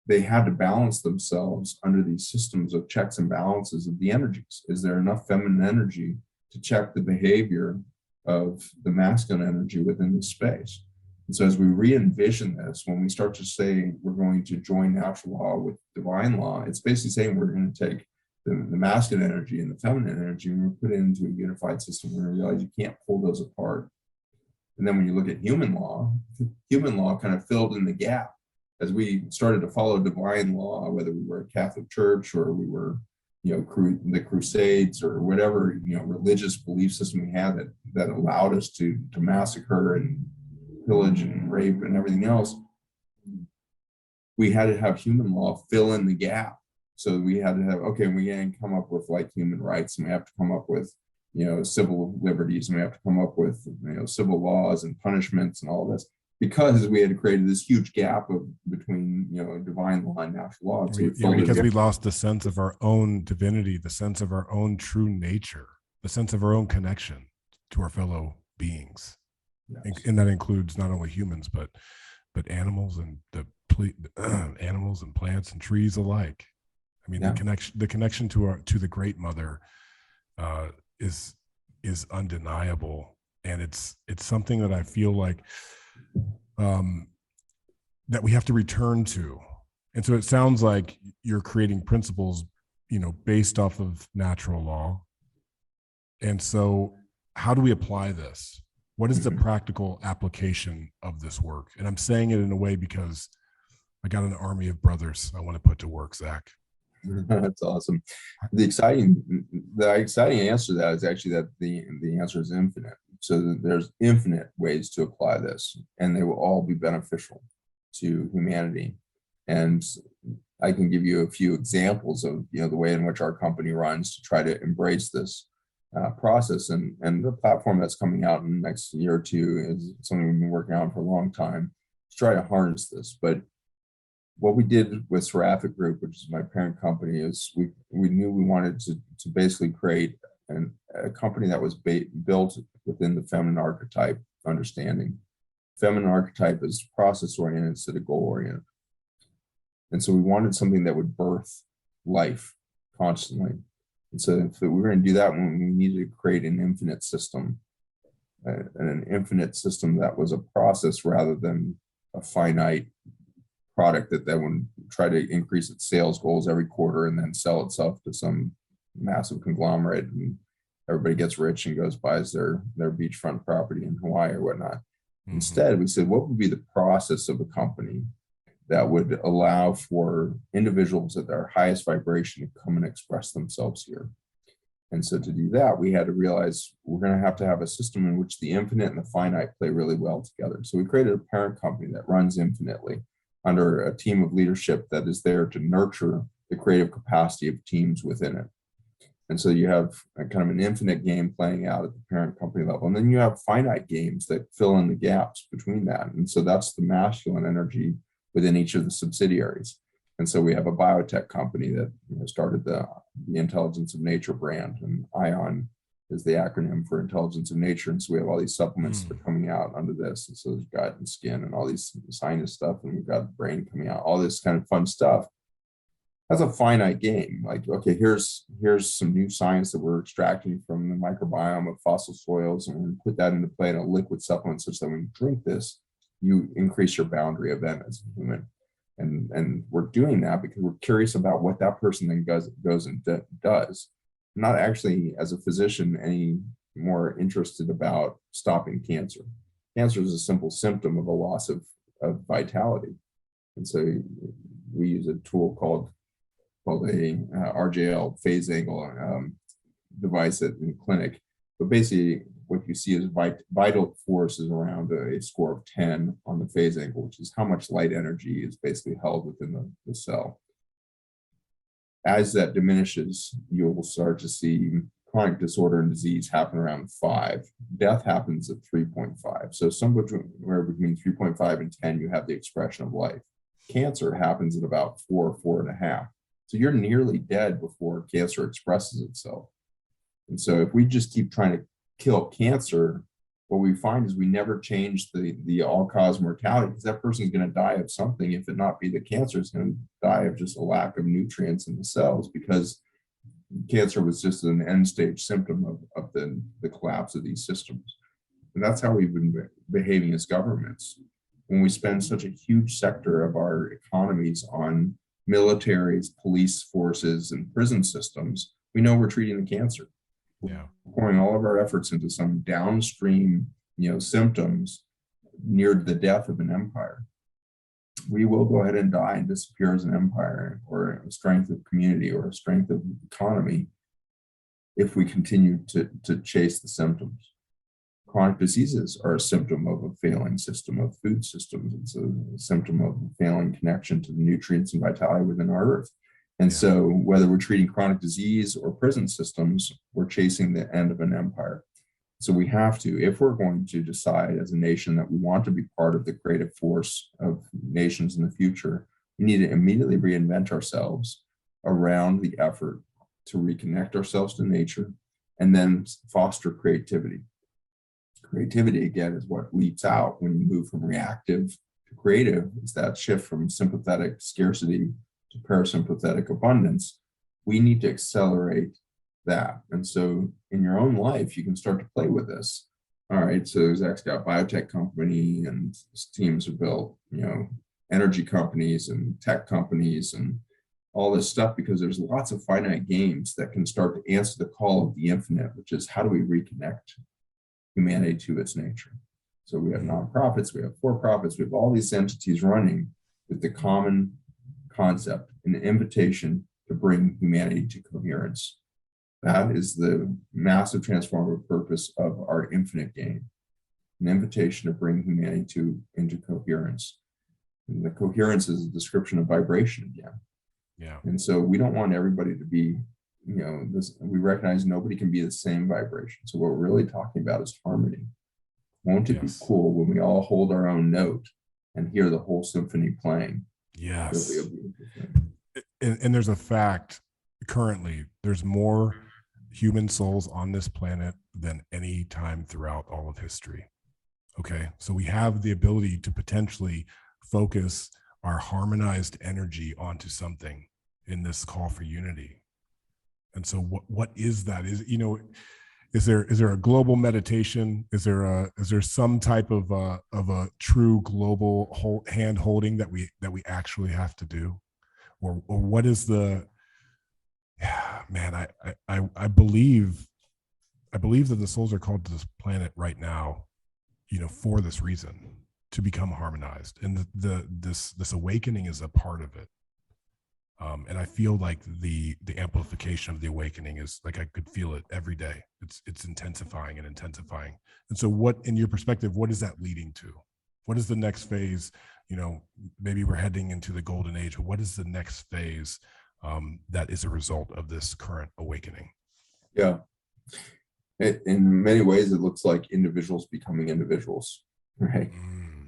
they had to balance themselves under these systems of checks and balances of the energies. Is there enough feminine energy to check the behavior of the masculine energy within the space? And so as we re-envision this, when we start to say we're going to join natural law with divine law, it's basically saying we're going to take the masculine energy and the feminine energy and we're put it into a unified system. We're going to realize you can't pull those apart. And then when you look at human law kind of filled in the gap. As we started to follow divine law, whether we were a Catholic Church or we were, the Crusades or whatever, religious belief system we had that allowed us to massacre and pillage and rape and everything else, we had to have human law fill in the gap. So we had to have, we can come up with like human rights, and we have to come up with, civil liberties, and we have to come up with, civil laws and punishments and all this, because we had created this huge gap between, divine law and natural law. So because we lost the sense of our own divinity, the sense of our own true nature, the sense of our own connection to our fellow beings. Yes. And that includes not only humans, but animals and animals and plants and trees alike. I mean, the connection to the Great Mother is undeniable, and it's something that I feel like that we have to return to. And so it sounds like you're creating principles, based off of natural law. And so how do we apply this? What is the practical application of this work? And I'm saying it in a way because I got an army of brothers I want to put to work, Zach. That's awesome. The exciting answer to that is actually that the answer is infinite. So there's infinite ways to apply this, and they will all be beneficial to humanity. And I can give you a few examples of the way in which our company runs to try to embrace this process. And the platform that's coming out in the next year or two is something we've been working on for a long time to try to harness this. But what we did with Seraphic Group, which is my parent company, is we knew we wanted to basically create a company that was built within the feminine archetype understanding. Feminine archetype is process-oriented instead of goal-oriented. And so we wanted something that would birth life constantly. And so if we were going to do that, we needed to create an infinite system, and an infinite system that was a process rather than a finite product that would try to increase its sales goals every quarter and then sell itself to some massive conglomerate, and everybody gets rich and goes buys their beachfront property in Hawaii or whatnot. Mm-hmm. Instead, we said, what would be the process of a company that would allow for individuals at their highest vibration to come and express themselves here? And so to do that, we had to realize we're going to have a system in which the infinite and the finite play really well together. So we created a parent company that runs infinitely under a team of leadership that is there to nurture the creative capacity of teams within it. And so you have a kind of an infinite game playing out at the parent company level. And then you have finite games that fill in the gaps between that. And so that's the masculine energy within each of the subsidiaries. And so we have a biotech company that started the Intelligence of Nature brand, and ION is the acronym for Intelligence of Nature. And so we have all these supplements that are coming out under this. And so there's gut and skin and all these sinus stuff, and we've got brain coming out, all this kind of fun stuff. That's a finite game. Like, okay, here's some new science that we're extracting from the microbiome of fossil soils, and we put that into play in a liquid supplement such that when you drink this, you increase your boundary event as a human. And we're doing that because we're curious about what that person then goes and does. I'm not actually, as a physician, any more interested about stopping cancer. Cancer is a simple symptom of a loss of vitality. And so we use a tool called a RJL phase angle device in clinic. But basically, what you see is vital force is around a score of 10 on the phase angle, which is how much light energy is basically held within the cell. As that diminishes, you will start to see chronic disorder and disease happen around 5. Death happens at 3.5. So somewhere between 3.5 and 10, you have the expression of life. Cancer happens at about 4, 4.5. So you're nearly dead before cancer expresses itself. And so if we just keep trying to kill cancer, what we find is we never change the all-cause mortality, because that person's going to die of something. If it not be the cancer, it's going to die of just a lack of nutrients in the cells, because cancer was just an end-stage symptom of the collapse of these systems. And that's how we've been behaving as governments. When we spend such a huge sector of our economies on militaries, police forces, and prison systems, we know we're treating the cancer. Yeah. We're pouring all of our efforts into some downstream, symptoms near the death of an empire. We will go ahead and die and disappear as an empire, or a strength of community, or a strength of economy, if we continue to chase the symptoms. Chronic diseases are a symptom of a failing system of food systems. It's a symptom of a failing connection to the nutrients and vitality within our earth. And so whether we're treating chronic disease or prison systems, we're chasing the end of an empire. So we have to, if we're going to decide as a nation that we want to be part of the creative force of nations in the future, we need to immediately reinvent ourselves around the effort to reconnect ourselves to nature, and then foster creativity. Creativity, again, is what leaps out when you move from reactive to creative. It's that shift from sympathetic scarcity to parasympathetic abundance. We need to accelerate that. And so in your own life, you can start to play with this. All right, so Zach's got a biotech company, and his teams have built, energy companies and tech companies and all this stuff, because there's lots of finite games that can start to answer the call of the infinite, which is, how do we reconnect humanity to its nature? So we have nonprofits, we have for-profits, we have all these entities running with the common concept, an invitation to bring humanity to coherence. That is the massive transformative purpose of our infinite game, an invitation to bring humanity into coherence. And the coherence is a description of vibration again. Yeah. And so we don't want everybody to be, we recognize nobody can be the same vibration. So what we're really talking about is harmony. Won't it be cool when we all hold our own note and hear the whole symphony playing? Yes. And there's a fact, currently, there's more human souls on this planet than any time throughout all of history. Okay. So we have the ability to potentially focus our harmonized energy onto something in this call for unity. And so what is that? Is there a global meditation? Is there some type of a true global hand holding that we actually have to do? Or what is the, man, I believe that the souls are called to this planet right now, for this reason, to become harmonized. And this awakening is a part of it. And I feel like the amplification of the awakening is like, I could feel it every day. It's intensifying and intensifying. And so what, in your perspective, what is that leading to? What is the next phase? Maybe we're heading into the golden age. What is the next phase that is a result of this current awakening? Yeah. In many ways, it looks like individuals becoming individuals, right?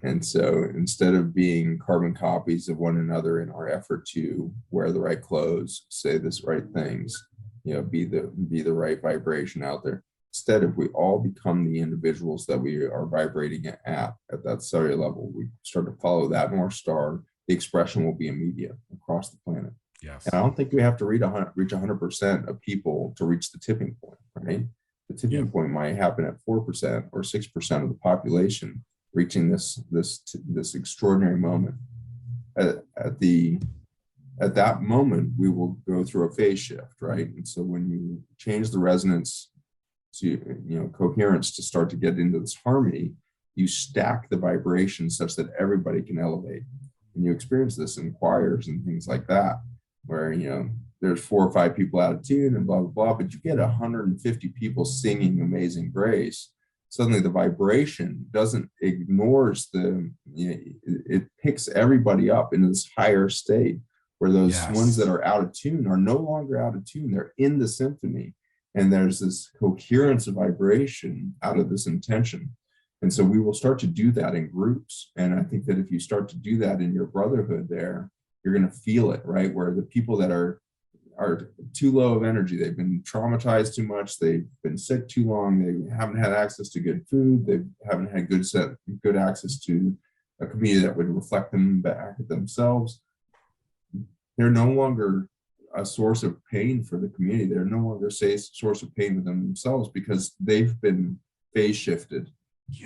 And so instead of being carbon copies of one another in our effort to wear the right clothes, say the right things, be the right vibration out there, instead of we all become the individuals that we are vibrating at that cellular level, we start to follow that North Star, the expression will be immediate across the planet. Yes. And I don't think we have to reach 100% of people to reach the tipping point, right? The tipping point might happen at 4% or 6% of the population reaching this extraordinary moment. at that moment, we will go through a phase shift, right? And so when you change the resonance to, coherence to start to get into this harmony, you stack the vibrations such that everybody can elevate. And you experience this in choirs and things like that, where, there's 4 or 5 people out of tune and blah, blah, blah, but you get 150 people singing Amazing Grace. Suddenly the vibration ignores it picks everybody up into this higher state, where those ones that are out of tune are no longer out of tune. They're in the symphony, and there's this coherence of vibration out of this intention. And so we will start to do that in groups. And I think that if you start to do that in your brotherhood there, you're going to feel it, right? Where the people that are too low of energy, they've been traumatized too much, they've been sick too long, they haven't had access to good food, they haven't had good access to a community that would reflect them back at themselves. They're no longer a source of pain for the community. They're no longer a source of pain within themselves, because they've been phase shifted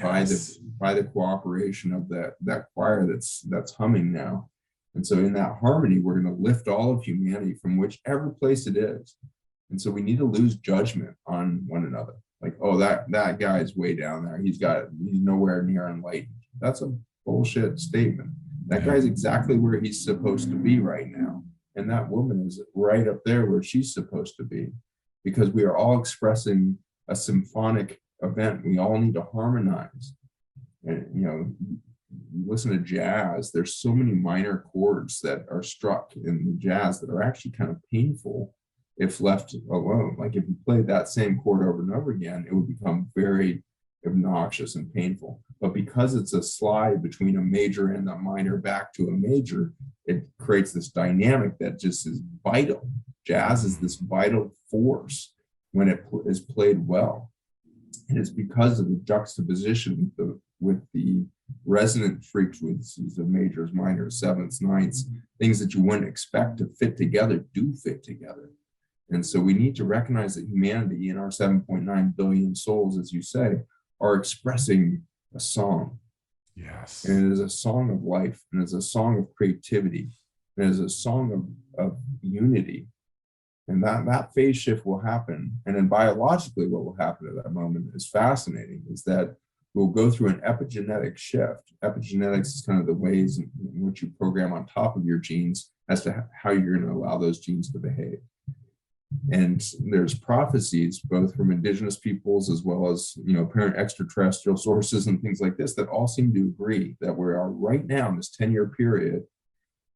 by the cooperation of that choir that's humming now. And so in that harmony, we're going to lift all of humanity from whichever place it is. And so we need to lose judgment on one another. Like, oh, that guy's way down there. He's nowhere near enlightened. That's a bullshit statement. That guy's exactly where he's supposed to be right now. And that woman is right up there where she's supposed to be, because we are all expressing a symphonic event. We all need to harmonize. And, listen to jazz, there's so many minor chords that are struck in jazz that are actually kind of painful if left alone. Like if you played that same chord over and over again, it would become very obnoxious and painful. But because it's a slide between a major and a minor back to a major, it creates this dynamic that just is vital. Jazz is this vital force when it is played well. And it's because of the juxtaposition with the resonant frequencies of majors, minors, sevenths, ninths, things that you wouldn't expect to fit together do fit together. And so we need to recognize that humanity, in our 7.9 billion souls, as you say, are expressing a song. Yes. And it is a song of life, and it's a song of creativity, and it is a song of unity. And that phase shift will happen. And then biologically, what will happen at that moment is fascinating, is that we'll go through an epigenetic shift. Epigenetics is kind of the ways in which you program on top of your genes as to how you're going to allow those genes to behave. And there's prophecies, both from indigenous peoples as well as, apparent extraterrestrial sources and things like this, that all seem to agree that we are right now in this 10-year period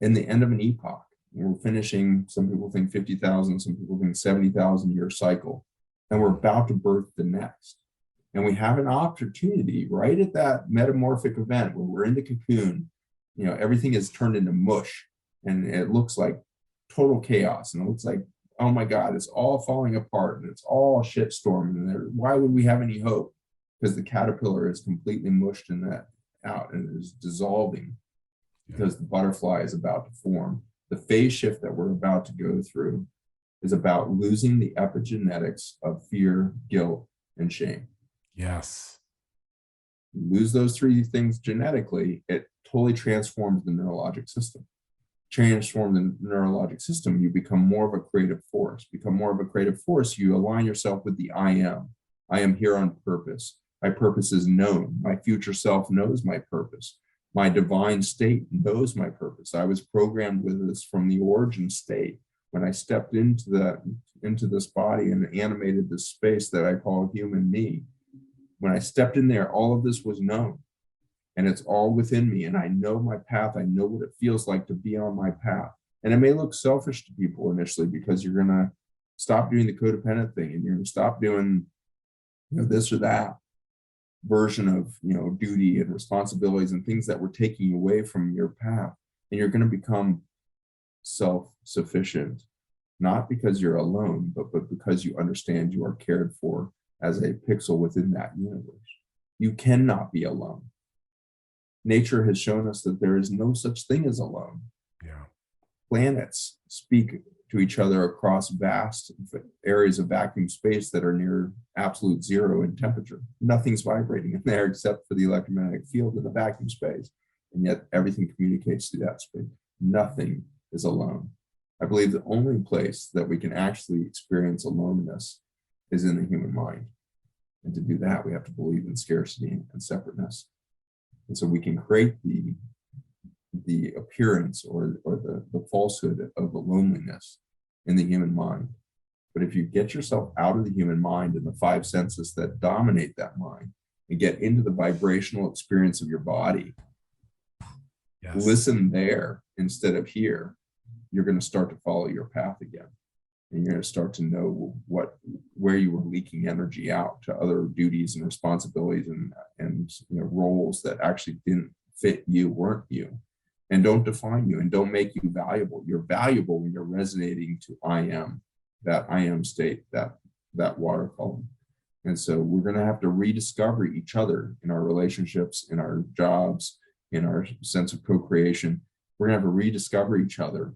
in the end of an epoch. We're finishing, some people think 50,000, some people think 70,000 year cycle, and we're about to birth the next. And we have an opportunity right at that metamorphic event where we're in the cocoon, everything is turned into mush, and it looks like total chaos, and it looks like, oh my God, it's all falling apart, and it's all a shitstorm. And why would we have any hope? Because the caterpillar is completely mushed in that out and is dissolving, because the butterfly is about to form. The phase shift that we're about to go through is about losing the epigenetics of fear, guilt, and shame. Yes. You lose those 3 things genetically, it totally transforms the neurologic system. Transform the neurologic system, you become more of a creative force. Become more of a creative force, you align yourself with the I am. I am here on purpose. My purpose is known. My future self knows my purpose. My divine state knows my purpose. I was programmed with this from the origin state. When I stepped into this body and animated this space that I call human me, when I stepped in there, all of this was known, and it's all within me. And I know my path. I know what it feels like to be on my path. And it may look selfish to people initially, because you're going to stop doing the codependent thing, and you're going to stop doing, this or that version of, duty and responsibilities and things that were taking you away from your path. And you're going to become self-sufficient, not because you're alone, but because you understand you are cared for as a pixel within that universe. You cannot be alone. Nature has shown us that there is no such thing as alone. Yeah. Planets speak to each other across vast areas of vacuum space that are near absolute zero in temperature. Nothing's vibrating in there except for the electromagnetic field in the vacuum space. And yet everything communicates through that space. nothing is alone. I believe the only place that we can actually experience aloneness is in the human mind. And to do that, we have to believe in scarcity and separateness. And so we can create the appearance or the falsehood of the loneliness in the human mind. But if you get yourself out of the human mind and the five senses that dominate that mind and get into the vibrational experience of your body, yes, listen there instead of here, you're going to start to follow your path again. And you're going to start to know where you were leaking energy out to other duties and responsibilities and roles that actually didn't fit you, weren't you, and don't define you and don't make you valuable. You're valuable when you're resonating to I am, that I am state, that water column. And so we're going to have to rediscover each other in our relationships, in our jobs, in our sense of co-creation. We're going to have to rediscover each other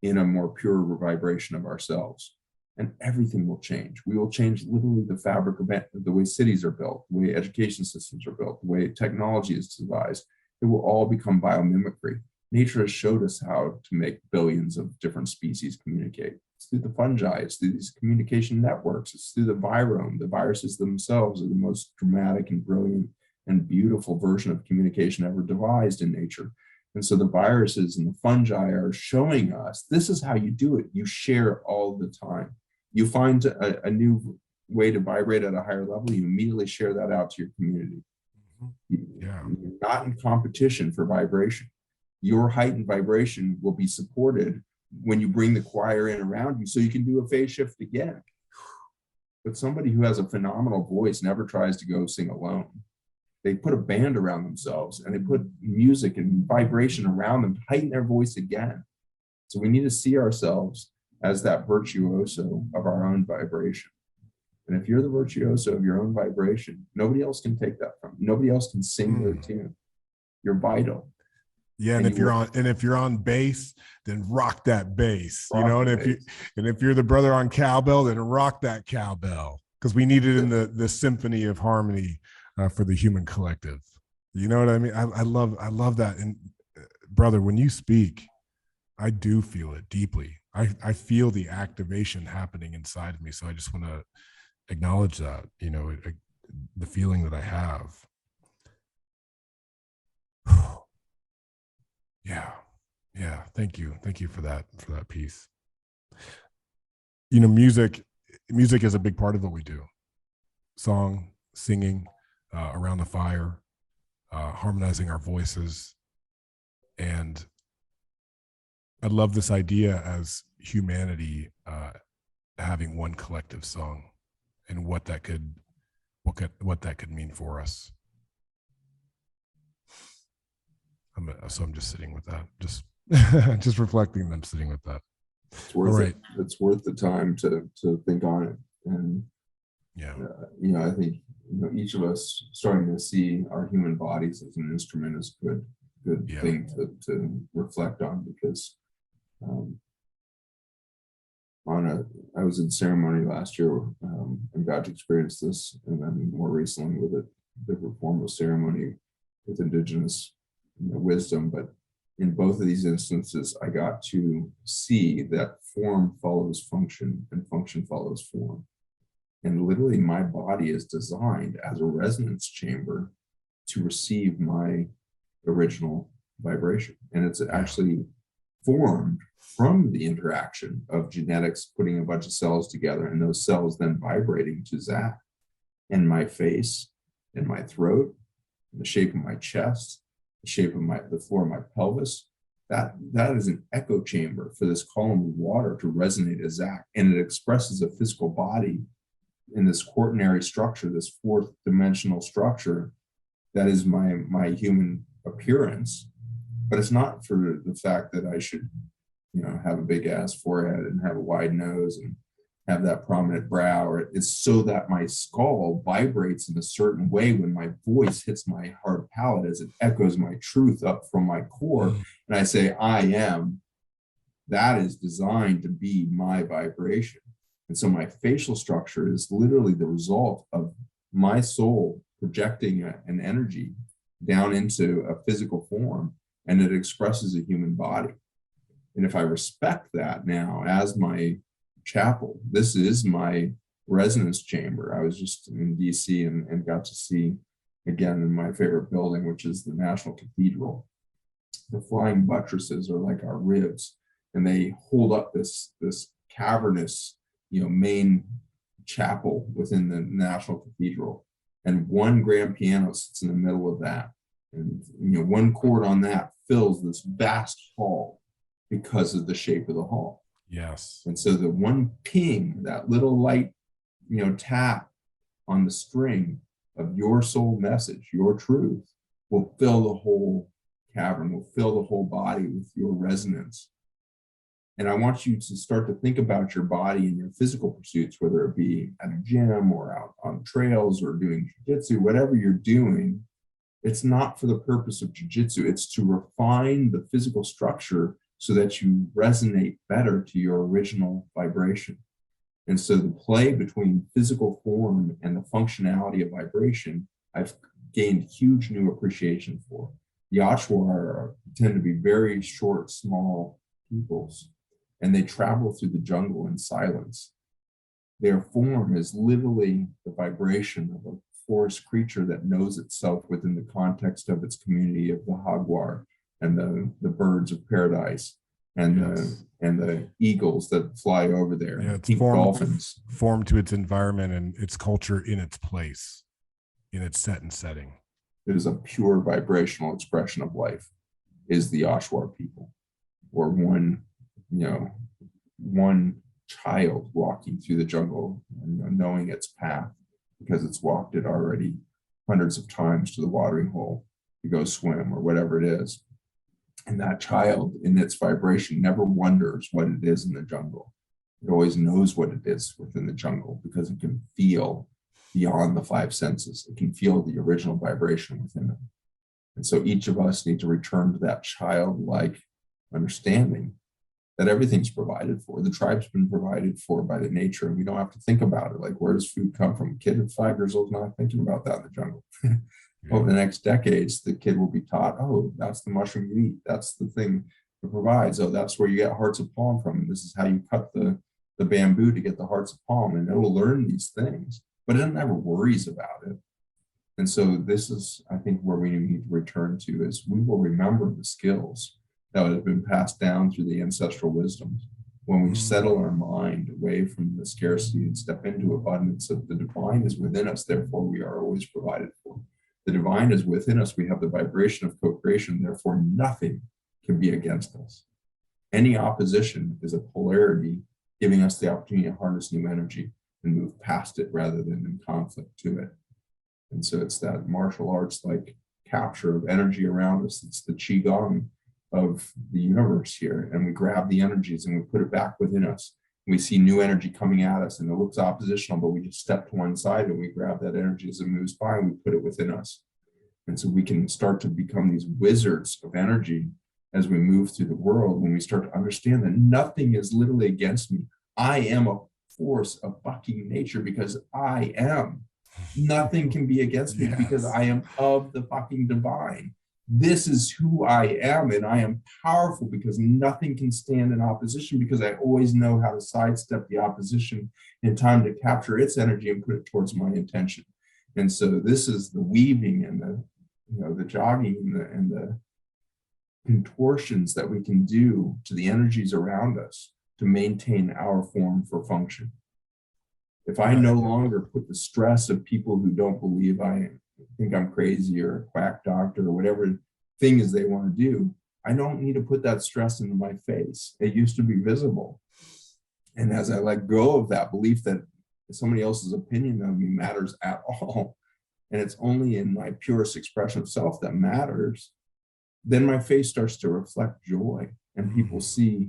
in a more pure vibration of ourselves, and everything will change. We will change literally the fabric of the way cities are built, the way education systems are built, the way technology is devised. It will all become biomimicry. Nature has showed us how to make billions of different species communicate. It's through the fungi, it's through these communication networks, it's through the virome. The viruses themselves are the most dramatic and brilliant and beautiful version of communication ever devised in nature. And so the viruses and the fungi are showing us this is how you do it. You share all the time. You find a new way to vibrate at a higher level, you immediately share that out to your community. You're not in competition for vibration. Your heightened vibration will be supported when you bring the choir in around you so you can do a phase shift again. But somebody who has a phenomenal voice never tries to go sing alone. They put a band around themselves and they put music and vibration around them to heighten their voice again. So we need to see ourselves as that virtuoso of our own vibration. And if you're the virtuoso of your own vibration, nobody else can take that from you. Nobody else can sing their tune. You're vital. Yeah, and if you're on bass, then rock that bass. And if you're the brother on cowbell, then rock that cowbell, because we need it in the symphony of harmony for the human collective. You know what I mean? I love that. And brother, when you speak, I do feel it deeply. I feel the activation happening inside of me. So I just want to acknowledge that, the feeling that I have. Yeah. Thank you for that piece. Music is a big part of what we do. Song, singing, around the fire, harmonizing our voices. And I love this idea as humanity having one collective song and what that could mean for us. So I'm just sitting with that, just reflecting. I'm sitting with that. It's worth it. It's worth the time to think on it. And I think each of us starting to see our human bodies as an instrument is good thing to reflect on, because I was in ceremony last year and got to experience this, and then more recently with a different form of ceremony with Indigenous wisdom. But in both of these instances, I got to see that form follows function and function follows form. And literally my body is designed as a resonance chamber to receive my original vibration. And it's actually formed from the interaction of genetics putting a bunch of cells together, and those cells then vibrating to Zach and my face and my throat, and the shape of my chest, the shape of the floor of my pelvis. That is an echo chamber for this column of water to resonate as Zach, and it expresses a physical body in this quaternary structure, this fourth dimensional structure that is my human appearance. But it's not for the fact that I should, have a big ass forehead and have a wide nose and have that prominent brow, or it's so that my skull vibrates in a certain way when my voice hits my hard palate as it echoes my truth up from my core. And I say, I am. That is designed to be my vibration. And so my facial structure is literally the result of my soul projecting an energy down into a physical form and it expresses a human body. And if I respect that now as my chapel, this is my resonance chamber. I was just in DC and got to see, again, in my favorite building, which is the National Cathedral. The flying buttresses are like our ribs, and they hold up this cavernous, main chapel within the National Cathedral. And one grand piano sits in the middle of that. And one chord on that fills this vast hall because of the shape of the hall. Yes. And so the one ping, that little light, tap on the string of your soul message, your truth, will fill the whole cavern, will fill the whole body with your resonance. And I want you to start to think about your body and your physical pursuits, whether it be at a gym or out on trails or doing jiu-jitsu, whatever you're doing. It's not for the purpose of jiu-jitsu. It's to refine the physical structure so that you resonate better to your original vibration. And so the play between physical form and the functionality of vibration, I've gained huge new appreciation for. The Achuar tend to be very short, small peoples, and they travel through the jungle in silence. Their form is literally the vibration of a forest creature that knows itself within the context of its community of the jaguar and the birds of paradise and the eagles that fly over there. Yeah, it's dolphins. Formed to its environment and its culture in its place, in its set and setting. It is a pure vibrational expression of life, is the Achuar people, or one child walking through the jungle, knowing its path because it's walked it already hundreds of times to the watering hole to go swim or whatever it is. And that child in its vibration never wonders what it is in the jungle. It always knows what it is within the jungle because it can feel beyond the five senses. It can feel the original vibration within it. And so each of us need to return to that childlike understanding that everything's provided for. The tribe's been provided for by the nature, and we don't have to think about it. Like, where does food come from? A kid at 5 years old is not thinking about that in the jungle. Over the next decades, the kid will be taught, oh, that's the mushroom you eat. That's the thing it provides. Oh, that's where you get hearts of palm from. And this is how you cut the bamboo to get the hearts of palm. And it will learn these things, but it never worries about it. And so this is, I think, where we need to return to is we will remember the skills that have been passed down through the ancestral wisdoms. When we settle our mind away from the scarcity and step into abundance of the divine is within us, therefore we are always provided for. The divine is within us. We have the vibration of co-creation, therefore nothing can be against us. Any opposition is a polarity giving us the opportunity to harness new energy and move past it rather than in conflict to it. And so it's that martial arts like capture of energy around us. It's the qigong of the universe here, and we grab the energies and we put it back within us. We see new energy coming at us and it looks oppositional, but we just step to one side and we grab that energy as it moves by and we put it within us. And so we can start to become these wizards of energy as we move through the world, when we start to understand that nothing is literally against me. I am a force of fucking nature because I am. Nothing can be against me because I am of the fucking divine. This is who I am, and I am powerful because nothing can stand in opposition because I always know how to sidestep the opposition in time to capture its energy and put it towards my intention. And so this is the weaving and the jogging and the contortions that we can do to the energies around us to maintain our form for function. If I no longer put the stress of people who don't believe I think I'm crazy or a quack doctor or whatever thing is they want to do, I don't need to put that stress into my face. It used to be visible. And as I let go of that belief that somebody else's opinion of me matters at all, and it's only in my purest expression of self that matters, then my face starts to reflect joy, and people see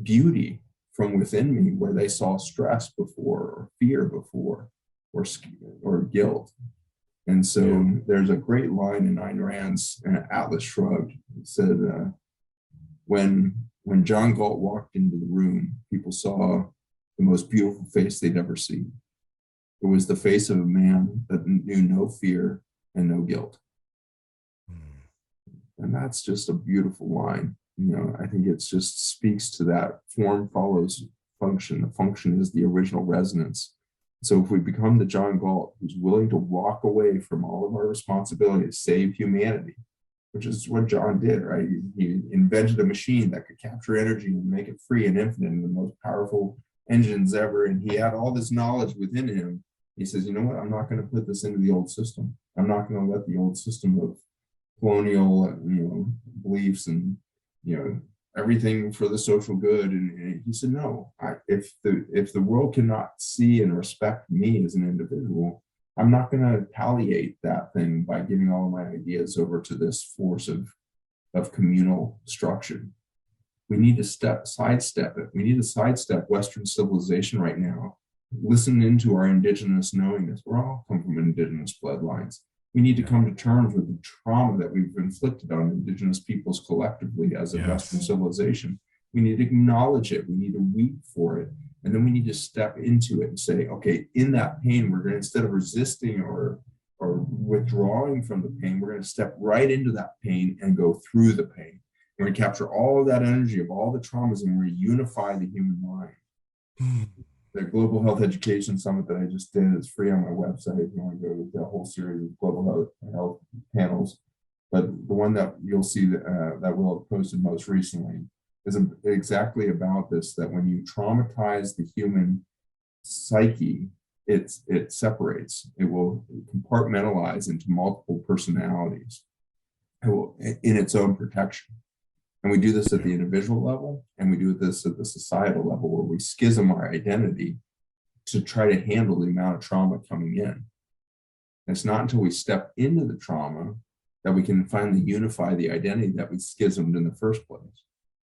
beauty from within me where they saw stress before, or fear before, or guilt. And so there's a great line in Ayn Rand's Atlas Shrugged. It said, when John Galt walked into the room, people saw the most beautiful face they'd ever seen. It was the face of a man that knew no fear and no guilt. And that's just a beautiful line. I think it just speaks to that form follows function. The function is the original resonance. So if we become the John Galt who's willing to walk away from all of our responsibility to save humanity, which is what John did, right? He invented a machine that could capture energy and make it free and infinite, and the most powerful engines ever. And he had all this knowledge within him. He says, you know what? I'm not going to put this into the old system. I'm not going to let the old system of colonial, beliefs and, everything for the social good. And he said, no, if the world cannot see and respect me as an individual, I'm not going to palliate that thing by giving all of my ideas over to this force of communal destruction. We need to sidestep it. We need to sidestep Western civilization right now. Listen into our indigenous knowingness. We're all come from indigenous bloodlines. We need to come to terms with the trauma that we've inflicted on indigenous peoples collectively as a Western civilization. We need to acknowledge it. We need to weep for it. And then we need to step into it and say, okay, in that pain, we're going to, instead of resisting or withdrawing from the pain, we're going to step right into that pain and go through the pain. We're going to capture all of that energy of all the traumas and we're going to unify the human mind. The Global Health Education Summit that I just did is free on my website if you want to go to the whole series of global health panels. But the one that you'll see that Will have posted most recently is exactly about this, that when you traumatize the human psyche, it separates. It will compartmentalize into multiple personalities. It will, in its own protection. And we do this at the individual level, and we do this at the societal level, where we schism our identity to try to handle the amount of trauma coming in. And it's not until we step into the trauma that we can finally unify the identity that we schismed in the first place.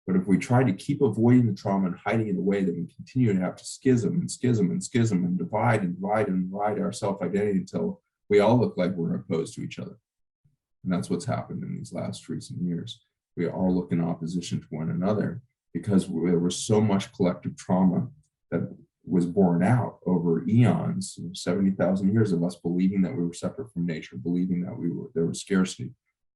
But if we try to keep avoiding the trauma and hiding it away, then we continue to have to schism and divide our self-identity until we all look like we're opposed to each other. And that's what's happened in these last recent years. We all look in opposition to one another because there was so much collective trauma that was borne out over eons, 70,000 years of us believing that we were separate from nature, believing that there was scarcity.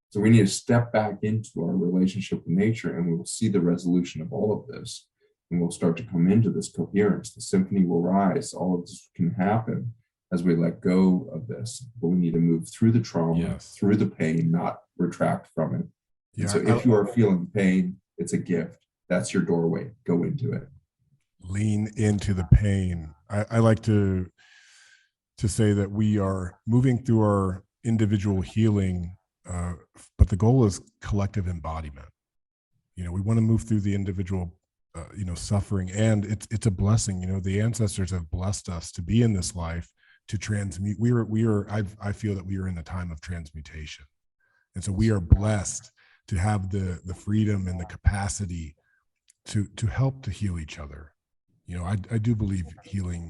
So we need to step back into our relationship with nature, and we will see the resolution of all of this. And we'll start to come into this coherence. The symphony will rise. All of this can happen as we let go of this. But we need to move through the trauma, through the pain, not retract from it. Yeah, so if you are feeling pain, it's a gift. That's your doorway. Go into it. Lean into the pain. I like to say that we are moving through our individual healing, but the goal is collective embodiment. We want to move through the individual, suffering, and it's a blessing. The ancestors have blessed us to be in this life to transmute. I feel that we are in a time of transmutation, and so we are blessed to have the freedom and the capacity to help to heal each other. I do believe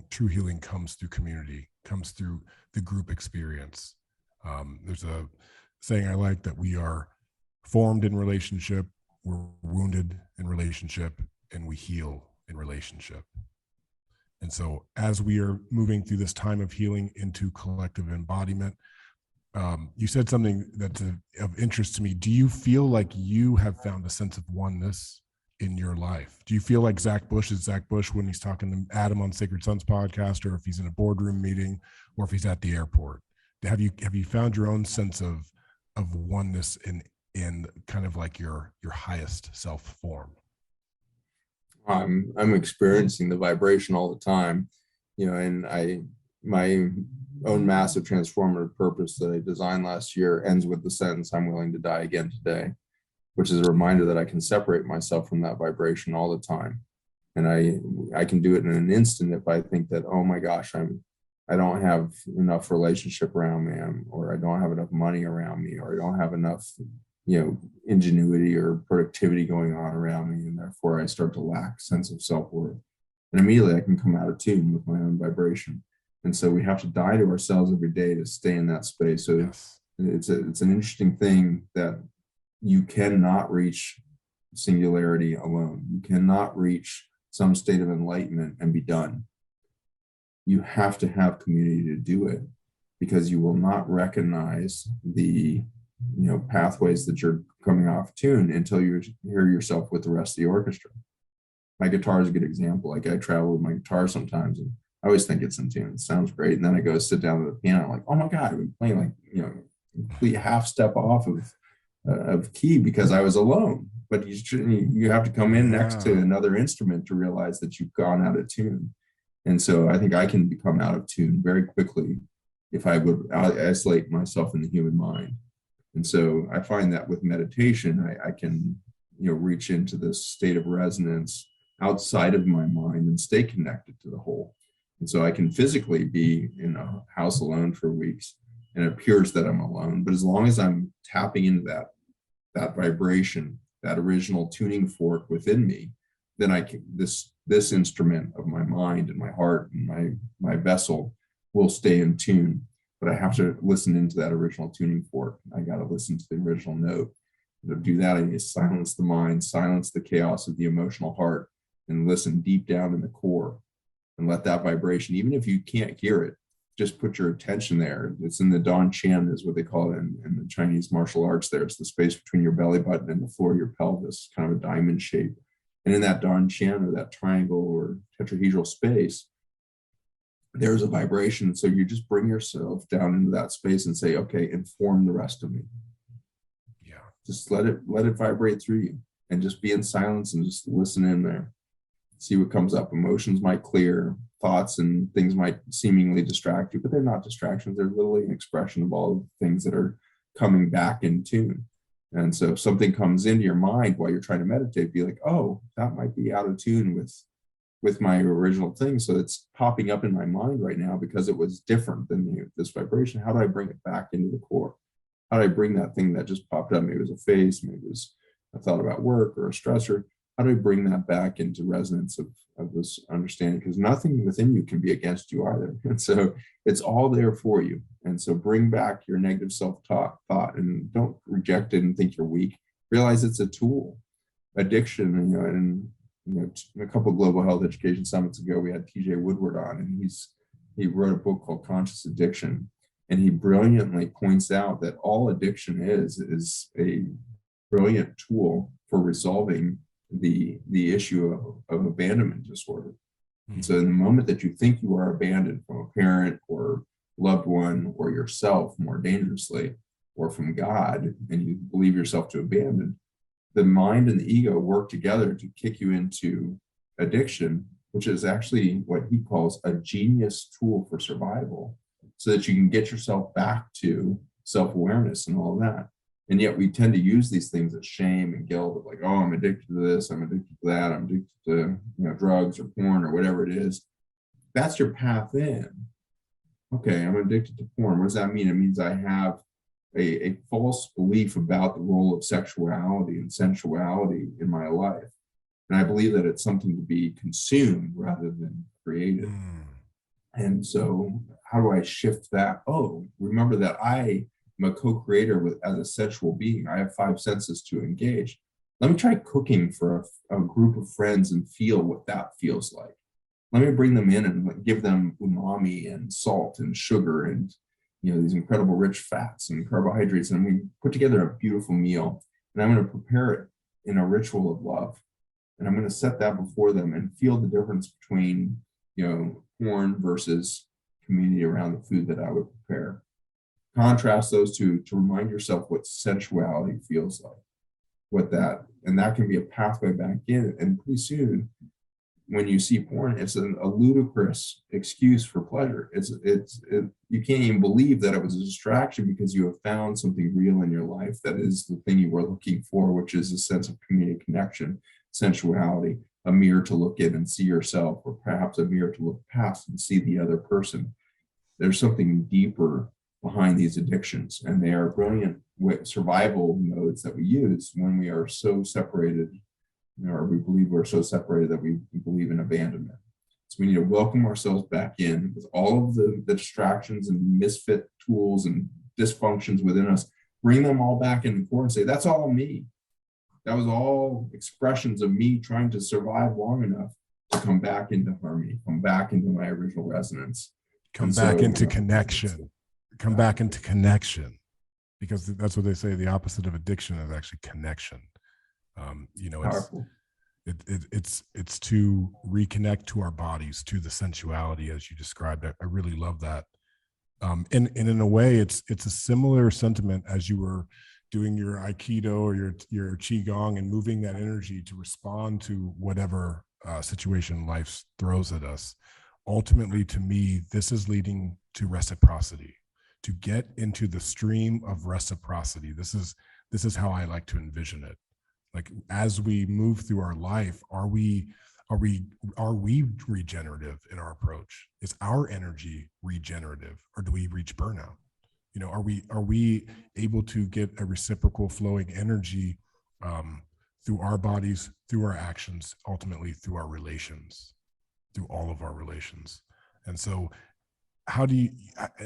true healing comes through community, comes through the group experience. There's a saying I like, that we are formed in relationship, we're wounded in relationship, and we heal in relationship. And so as we are moving through this time of healing into collective embodiment, you said something that's of interest to me. Do you feel like you have found a sense of oneness in your life? Do you feel like Zach Bush is Zach Bush when he's talking to Adam on Sacred Sons podcast, or if he's in a boardroom meeting, or if he's at the airport? Have you found your own sense of oneness in kind of like your highest self form? I'm experiencing the vibration all the time, and my own massive transformative purpose that I designed last year ends with the sentence, "I'm willing to die again today," which is a reminder that I can separate myself from that vibration all the time. And I can do it in an instant if I think that, oh my gosh, I don't have enough relationship around me, or I don't have enough money around me, or I don't have enough, ingenuity or productivity going on around me, and therefore I start to lack a sense of self-worth. And immediately I can come out of tune with my own vibration. And so we have to die to ourselves every day to stay in that space. So it's an interesting thing that you cannot reach singularity alone. You cannot reach some state of enlightenment and be done. You have to have community to do it, because you will not recognize the pathways that you're coming off tune until you hear yourself with the rest of the orchestra. My guitar is a good example. Like I travel with my guitar sometimes, and I always think it's in tune. It sounds great, and then I go sit down at the piano. I'm like, oh my god, I've been playing like complete half step off of key because I was alone. But you have to come in next to another instrument to realize that you've gone out of tune. And so I think I can become out of tune very quickly if I would isolate myself in the human mind. And so I find that with meditation, I can reach into this state of resonance outside of my mind and stay connected to the whole. And so I can physically be in a house alone for weeks, and it appears that I'm alone. But as long as I'm tapping into that vibration, that original tuning fork within me, then I can this instrument of my mind and my heart and my vessel will stay in tune. But I have to listen into that original tuning fork. I got to listen to the original note. To do that, I need to silence the mind, silence the chaos of the emotional heart, and listen deep down in the core and let that vibration, even if you can't hear it, just put your attention there. It's in the Dan Qian, is what they call it in the Chinese martial arts. There, it's the space between your belly button and the floor of your pelvis, kind of a diamond shape. And in that Dan Qian, or that triangle or tetrahedral space, there's a vibration. So you just bring yourself down into that space and say, okay, inform the rest of me. Yeah. Just let it vibrate through you, and just be in silence and just listen in there. See what comes up. Emotions might clear, thoughts and things might seemingly distract you, but they're not distractions. They're literally an expression of all the things that are coming back in tune. And so if something comes into your mind while you're trying to meditate, be like, oh, that might be out of tune with my original thing. So it's popping up in my mind right now because it was different than this vibration. How do I bring it back into the core? How do I bring that thing that just popped up? Maybe it was a face, maybe it was a thought about work or a stressor. How do I bring that back into resonance of this understanding? Because nothing within you can be against you either. And so it's all there for you. And so bring back your negative self-talk thought, and don't reject it and think you're weak. Realize it's a tool. Addiction, and a couple of global health education summits ago, we had TJ Woodward on, and he wrote a book called Conscious Addiction. And he brilliantly points out that all addiction is a brilliant tool for resolving the issue of abandonment disorder. And so in the moment that you think you are abandoned from a parent or loved one or yourself, more dangerously, or from God, and you believe yourself to abandon, the mind and the ego work together to kick you into addiction, which is actually what he calls a genius tool for survival, so that you can get yourself back to self-awareness and all of that. And yet we tend to use these things as shame and guilt of like, oh, I'm addicted to this, I'm addicted to that, I'm addicted to drugs or porn or whatever it is. That's your path in. Okay, I'm addicted to porn. What does that mean? It means I have a false belief about the role of sexuality and sensuality in my life. And I believe that it's something to be consumed rather than created. And so how do I shift that? Oh, remember that I am a co-creator as a sensual being. I have 5 senses to engage. Let me try cooking for a group of friends and feel what that feels like. Let me bring them in and give them umami and salt and sugar and these incredible rich fats and carbohydrates. And we put together a beautiful meal. And I'm going to prepare it in a ritual of love. And I'm going to set that before them and feel the difference between, porn versus community around the food that I would prepare. Contrast those two to remind yourself what sensuality feels like, and that can be a pathway back in. And pretty soon, when you see porn, it's a ludicrous excuse for pleasure. You can't even believe that it was a distraction because you have found something real in your life that is the thing you were looking for, which is a sense of community connection, sensuality, a mirror to look in and see yourself, or perhaps a mirror to look past and see the other person. There's something deeper behind these addictions, and they are brilliant survival modes that we use when we are so separated, or we believe we're so separated that we believe in abandonment. So we need to welcome ourselves back in with all of the distractions and misfit tools and dysfunctions within us, bring them all back in the core and say, that's all me. That was all expressions of me trying to survive long enough to come back into harmony, come back into my original resonance. Come back into connection. because that's what they say. The opposite of addiction is actually connection. You know, Powerful. it's to reconnect to our bodies, to the sensuality as you described. I really love that. And in a way, it's a similar sentiment as you were doing your Aikido or your Qigong and moving that energy to respond to whatever situation life throws at us. Ultimately, to me, this is leading to reciprocity, to get into the stream of reciprocity. This is how I like to envision it. Like as we move through our life, are we regenerative in our approach? Is our energy regenerative, or do we reach burnout? You know, are we able to get a reciprocal flowing energy through our bodies, through our actions, ultimately through our relations, through all of our relations? And so how do you,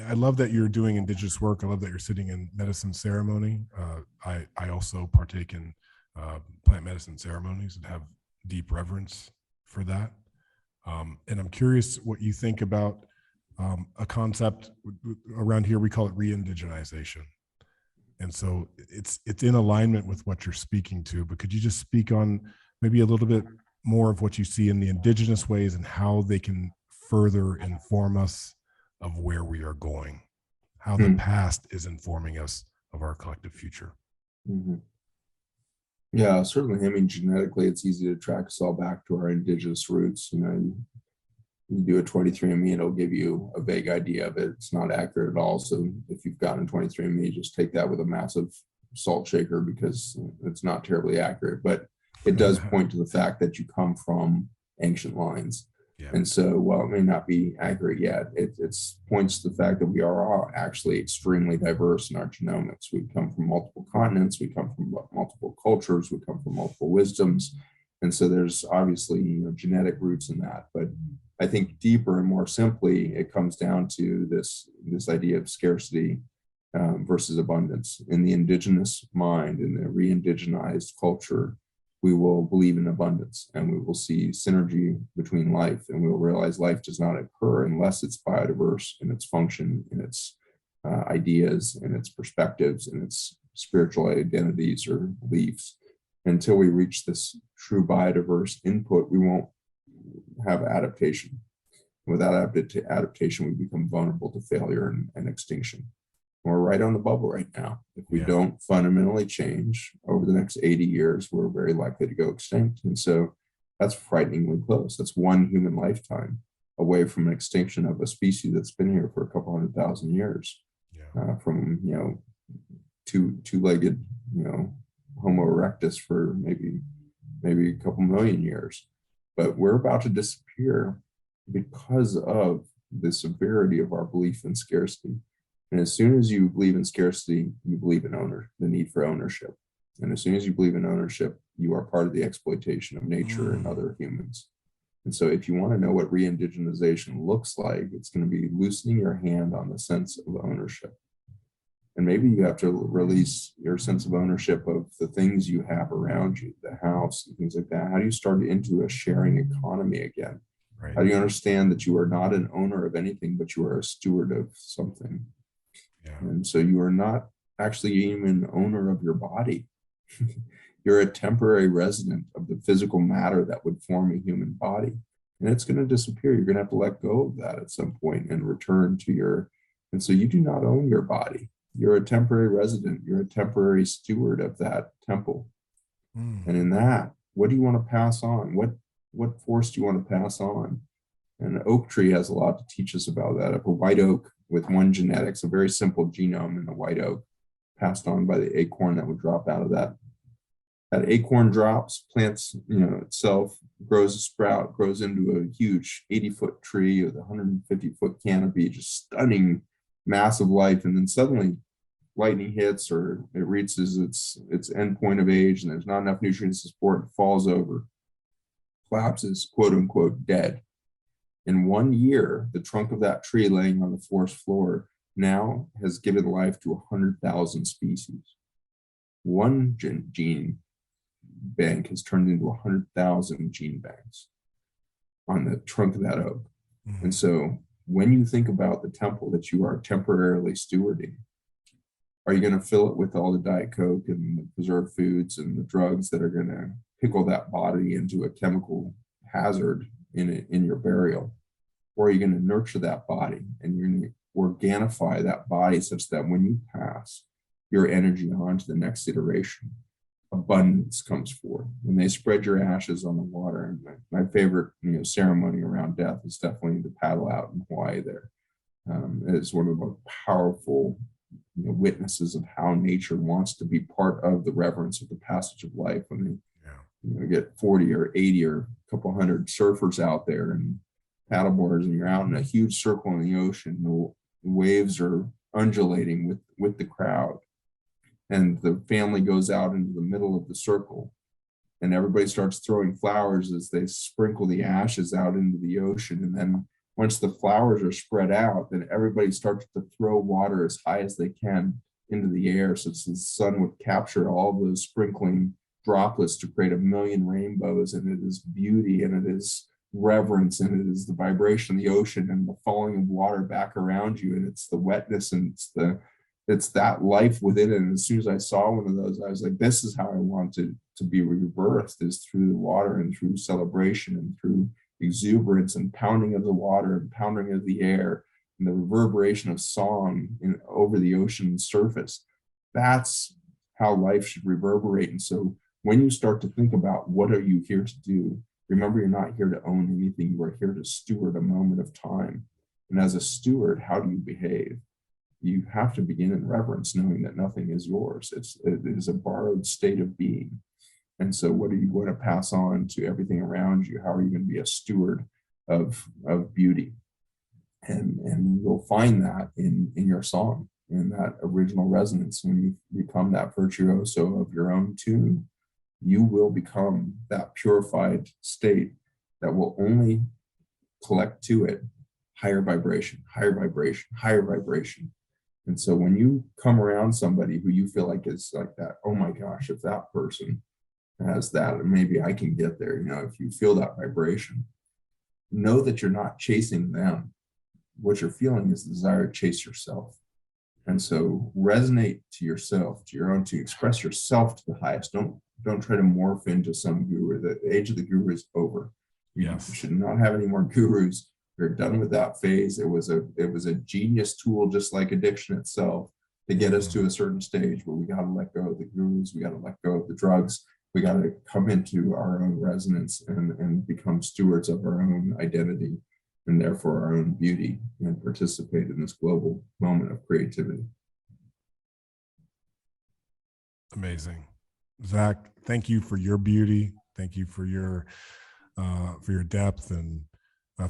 I love that you're doing indigenous work. I love that you're sitting in medicine ceremony. I also partake in plant medicine ceremonies and have deep reverence for that. And I'm curious what you think about a concept around here. We call it re-indigenization. And so it's in alignment with what you're speaking to, but could you just speak on maybe a little bit more of what you see in the indigenous ways and how they can further inform us of where we are going, how the past is informing us of our collective future? Mm-hmm. Yeah, certainly. I mean, genetically, it's easy to track us all back to our indigenous roots. You know, you do a 23andMe, it'll give you a vague idea of it. It's not accurate at all. So if you've gotten 23andMe, just take that with a massive salt shaker, because it's not terribly accurate. But it does point to the fact that you come from ancient lines. Yeah. And so while it may not be accurate yet, it points to the fact that we are all actually extremely diverse in our genomics. We come from multiple continents, we come from multiple cultures, we come from multiple wisdoms. And so there's obviously, you know, genetic roots in that. But I think deeper and more simply, it comes down to this idea of scarcity versus abundance. In the indigenous mind, in the re-indigenized culture, we will believe in abundance, and we will see synergy between life, and we will realize life does not occur unless it's biodiverse in its function, in its ideas, in its perspectives, in its spiritual identities or beliefs. Until we reach this true biodiverse input, we won't have adaptation. Without adaptation, we become vulnerable to failure and extinction. We're right on the bubble right now. If we don't fundamentally change over the next 80 years, we're very likely to go extinct. And so that's frighteningly close. That's one human lifetime away from an extinction of a species that's been here for a couple 100,000 years. From, you know, two-legged, you know, Homo erectus for maybe a couple million years. But we're about to disappear because of the severity of our belief in scarcity. And as soon as you believe in scarcity, you believe in the need for ownership. And as soon as you believe in ownership, you are part of the exploitation of nature and other humans. And so if you want to know what re-indigenization looks like, it's going to be loosening your hand on the sense of ownership. And maybe you have to release your sense of ownership of the things you have around you, the house and things like that. How do you start into a sharing economy again? Right. How do you understand that you are not an owner of anything, but you are a steward of something? Yeah. And so you are not actually even an owner of your body. You're a temporary resident of the physical matter that would form a human body. And it's going to disappear. You're going to have to let go of that at some point and return to your, and so you do not own your body. You're a temporary resident. You're a temporary steward of that temple. And in that, what do you want to pass on? What force do you want to pass on? And an oak tree has a lot to teach us about that. If a white oak with one genetics, a very simple genome in the white oak, passed on by the acorn that would drop out of that. That acorn drops, plants, you know, itself, grows a sprout, grows into a huge 80-foot tree with a 150-foot canopy, just stunning, massive life. And then suddenly lightning hits, or it reaches its end point of age, and there's not enough nutrients to support, it falls over, collapses, quote unquote, dead. In 1 year, the trunk of that tree laying on the forest floor now has given life to 100,000 species. One gene bank has turned into 100,000 gene banks on the trunk of that oak. And so when you think about the temple that you are temporarily stewarding, Are you going to fill it with all the Diet Coke and the preserved foods and the drugs that are going to pickle that body into a chemical hazard in your burial? Or are you going to nurture that body and you're going to organify that body such that when you pass your energy on to the next iteration, abundance comes forth? When they spread your ashes on the water, and my favorite ceremony around death is definitely the paddle out in Hawaii there. It's one of the most powerful witnesses of how nature wants to be part of the reverence of the passage of life. When they get 40 or 80 or a couple hundred surfers out there and paddleboarders, and you're out in a huge circle in the ocean, the waves are undulating with the crowd, and the family goes out into the middle of the circle, and everybody starts throwing flowers as they sprinkle the ashes out into the ocean. And then once the flowers are spread out, then everybody starts to throw water as high as they can into the air, so the sun would capture all those sprinkling droplets to create a million rainbows. And it is beauty, and it is reverence, and it is the vibration of the ocean and the falling of water back around you, and it's the wetness, and it's that life within it. And as soon as I saw one of those, I was like, this is how I want to be rebirthed, is through the water and through celebration and through exuberance and pounding of the water and pounding of the air and the reverberation of song over the ocean surface. That's how life should reverberate. And so when you start to think about what are you here to do, remember, you're not here to own anything. You are here to steward a moment of time. And as a steward, how do you behave? You have to begin in reverence, knowing that nothing is yours. It is a borrowed state of being. And so what are you going to pass on to everything around you? How are you going to be a steward of beauty? And you'll find that in your song, in that original resonance. When you become that virtuoso of your own tune, you will become that purified state that will only collect to it higher vibration, higher vibration, higher vibration. And so when you come around somebody who you feel like is like that, oh my gosh, if that person has that, maybe I can get there. If you feel that vibration, know that you're not chasing them. What you're feeling is the desire to chase yourself. And so resonate to yourself, to your own, to express yourself to the highest. Don't try to morph into some guru. The age of the guru is over. You should not have any more gurus. You're done with that phase. It was a genius tool, just like addiction itself, to get us to a certain stage. But we got to let go of the gurus. We got to let go of the drugs. We got to come into our own resonance and become stewards of our own identity, and therefore our own beauty, and participate in this global moment of creativity. Amazing. Zach, thank you for your beauty. Thank you for your depth and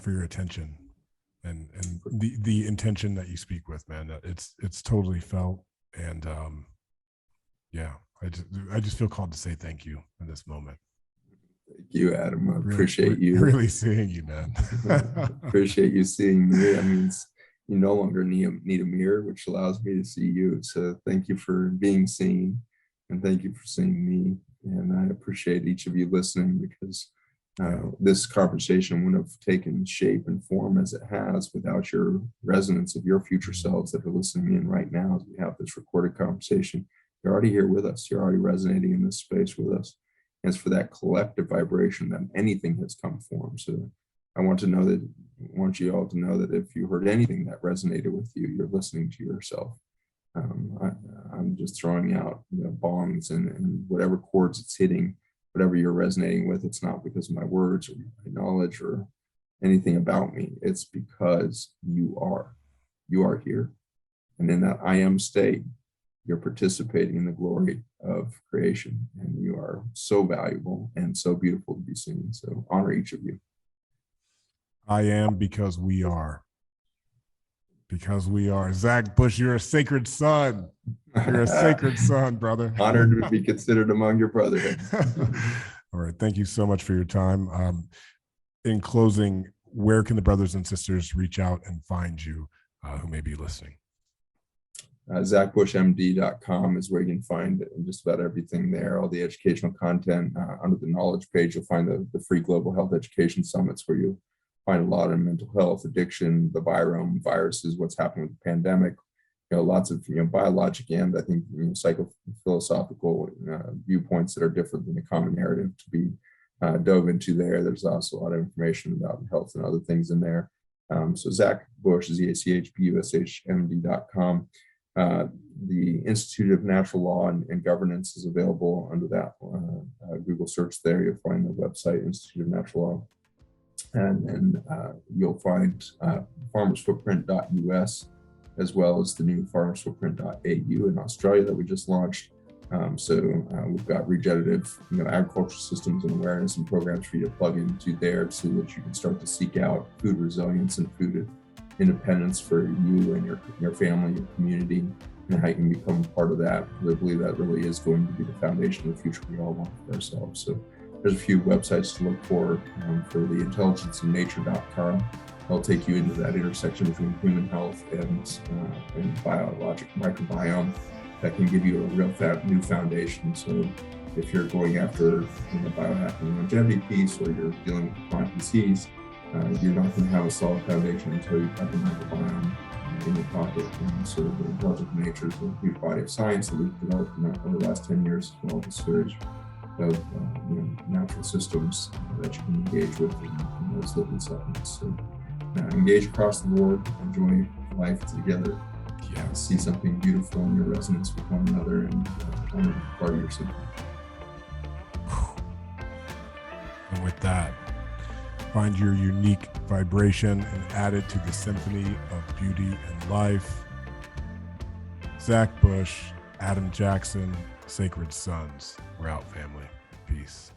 for your attention and the intention that you speak with, man. It's totally felt. And I just feel called to say thank you in this moment. Thank you, Adam. I appreciate you. Really seeing you, man. Appreciate you seeing me. That means you no longer need a mirror, which allows me to see you. So thank you for being seen, and thank you for seeing me. And I appreciate each of you listening, because this conversation wouldn't have taken shape and form as it has without your resonance of your future selves that are listening in right now as we have this recorded conversation. You're already here with us. You're already resonating in this space with us. And it's for that collective vibration that anything has come from. So I want you all to know that if you heard anything that resonated with you, you're listening to yourself. I'm just throwing out bongs and whatever chords it's hitting, whatever you're resonating with. It's not because of my words or my knowledge or anything about me. It's because you are here. And in that I am state, you're participating in the glory of creation, and you are so valuable and so beautiful to be seen. So honor each of you. I am because we are. Because we are. Zach Bush, you're a sacred son. You're a sacred son, brother. Honored to be considered among your brotherhood. All right. Thank you so much for your time. In closing, where can the brothers and sisters reach out and find you who may be listening? ZachBushMD.com is where you can find just about everything there, all the educational content. Under the knowledge page, you'll find the free global health education summits, where you'll find a lot of mental health, addiction, the virome, viruses, what's happening with the pandemic, lots of biologic and I think psychophilosophical viewpoints that are different than the common narrative to be dove into there. There's also a lot of information about health and other things in there. So Zach Bush, ZachBushMD.com. The Institute of Natural Law and Governance is available under that Google search there. You'll find the website, Institute of Natural Law. And then you'll find farmersfootprint.us, as well as the new farmersfootprint.au in Australia that we just launched. We've got regenerative, agricultural systems and awareness and programs for you to plug into there so that you can start to seek out food resilience and food independence for you and your family, your community, and how you can become part of that. Because I believe that really is going to be the foundation of the future we all want for ourselves. So there's a few websites to look for the intelligenceandnature.com. They'll take you into that intersection between human health and biologic microbiome that can give you a real new foundation. So if you're going after biohacking longevity piece, or you're dealing with chronic disease, you're not going to have a solid foundation until you have the microbiome in your pocket. And so the Intelligent Nature is a huge body of science that we've developed over the last 10 years, as well as a series of natural systems that you can engage with in those living supplements. So engage across the board, enjoy life together. See something beautiful in your resonance with one another, and honor the part of your Syntropy. And with that, find your unique vibration and add it to the symphony of beauty and life. Zach Bush, Adam Jackson, Sacred Sons. We're out, family. Peace.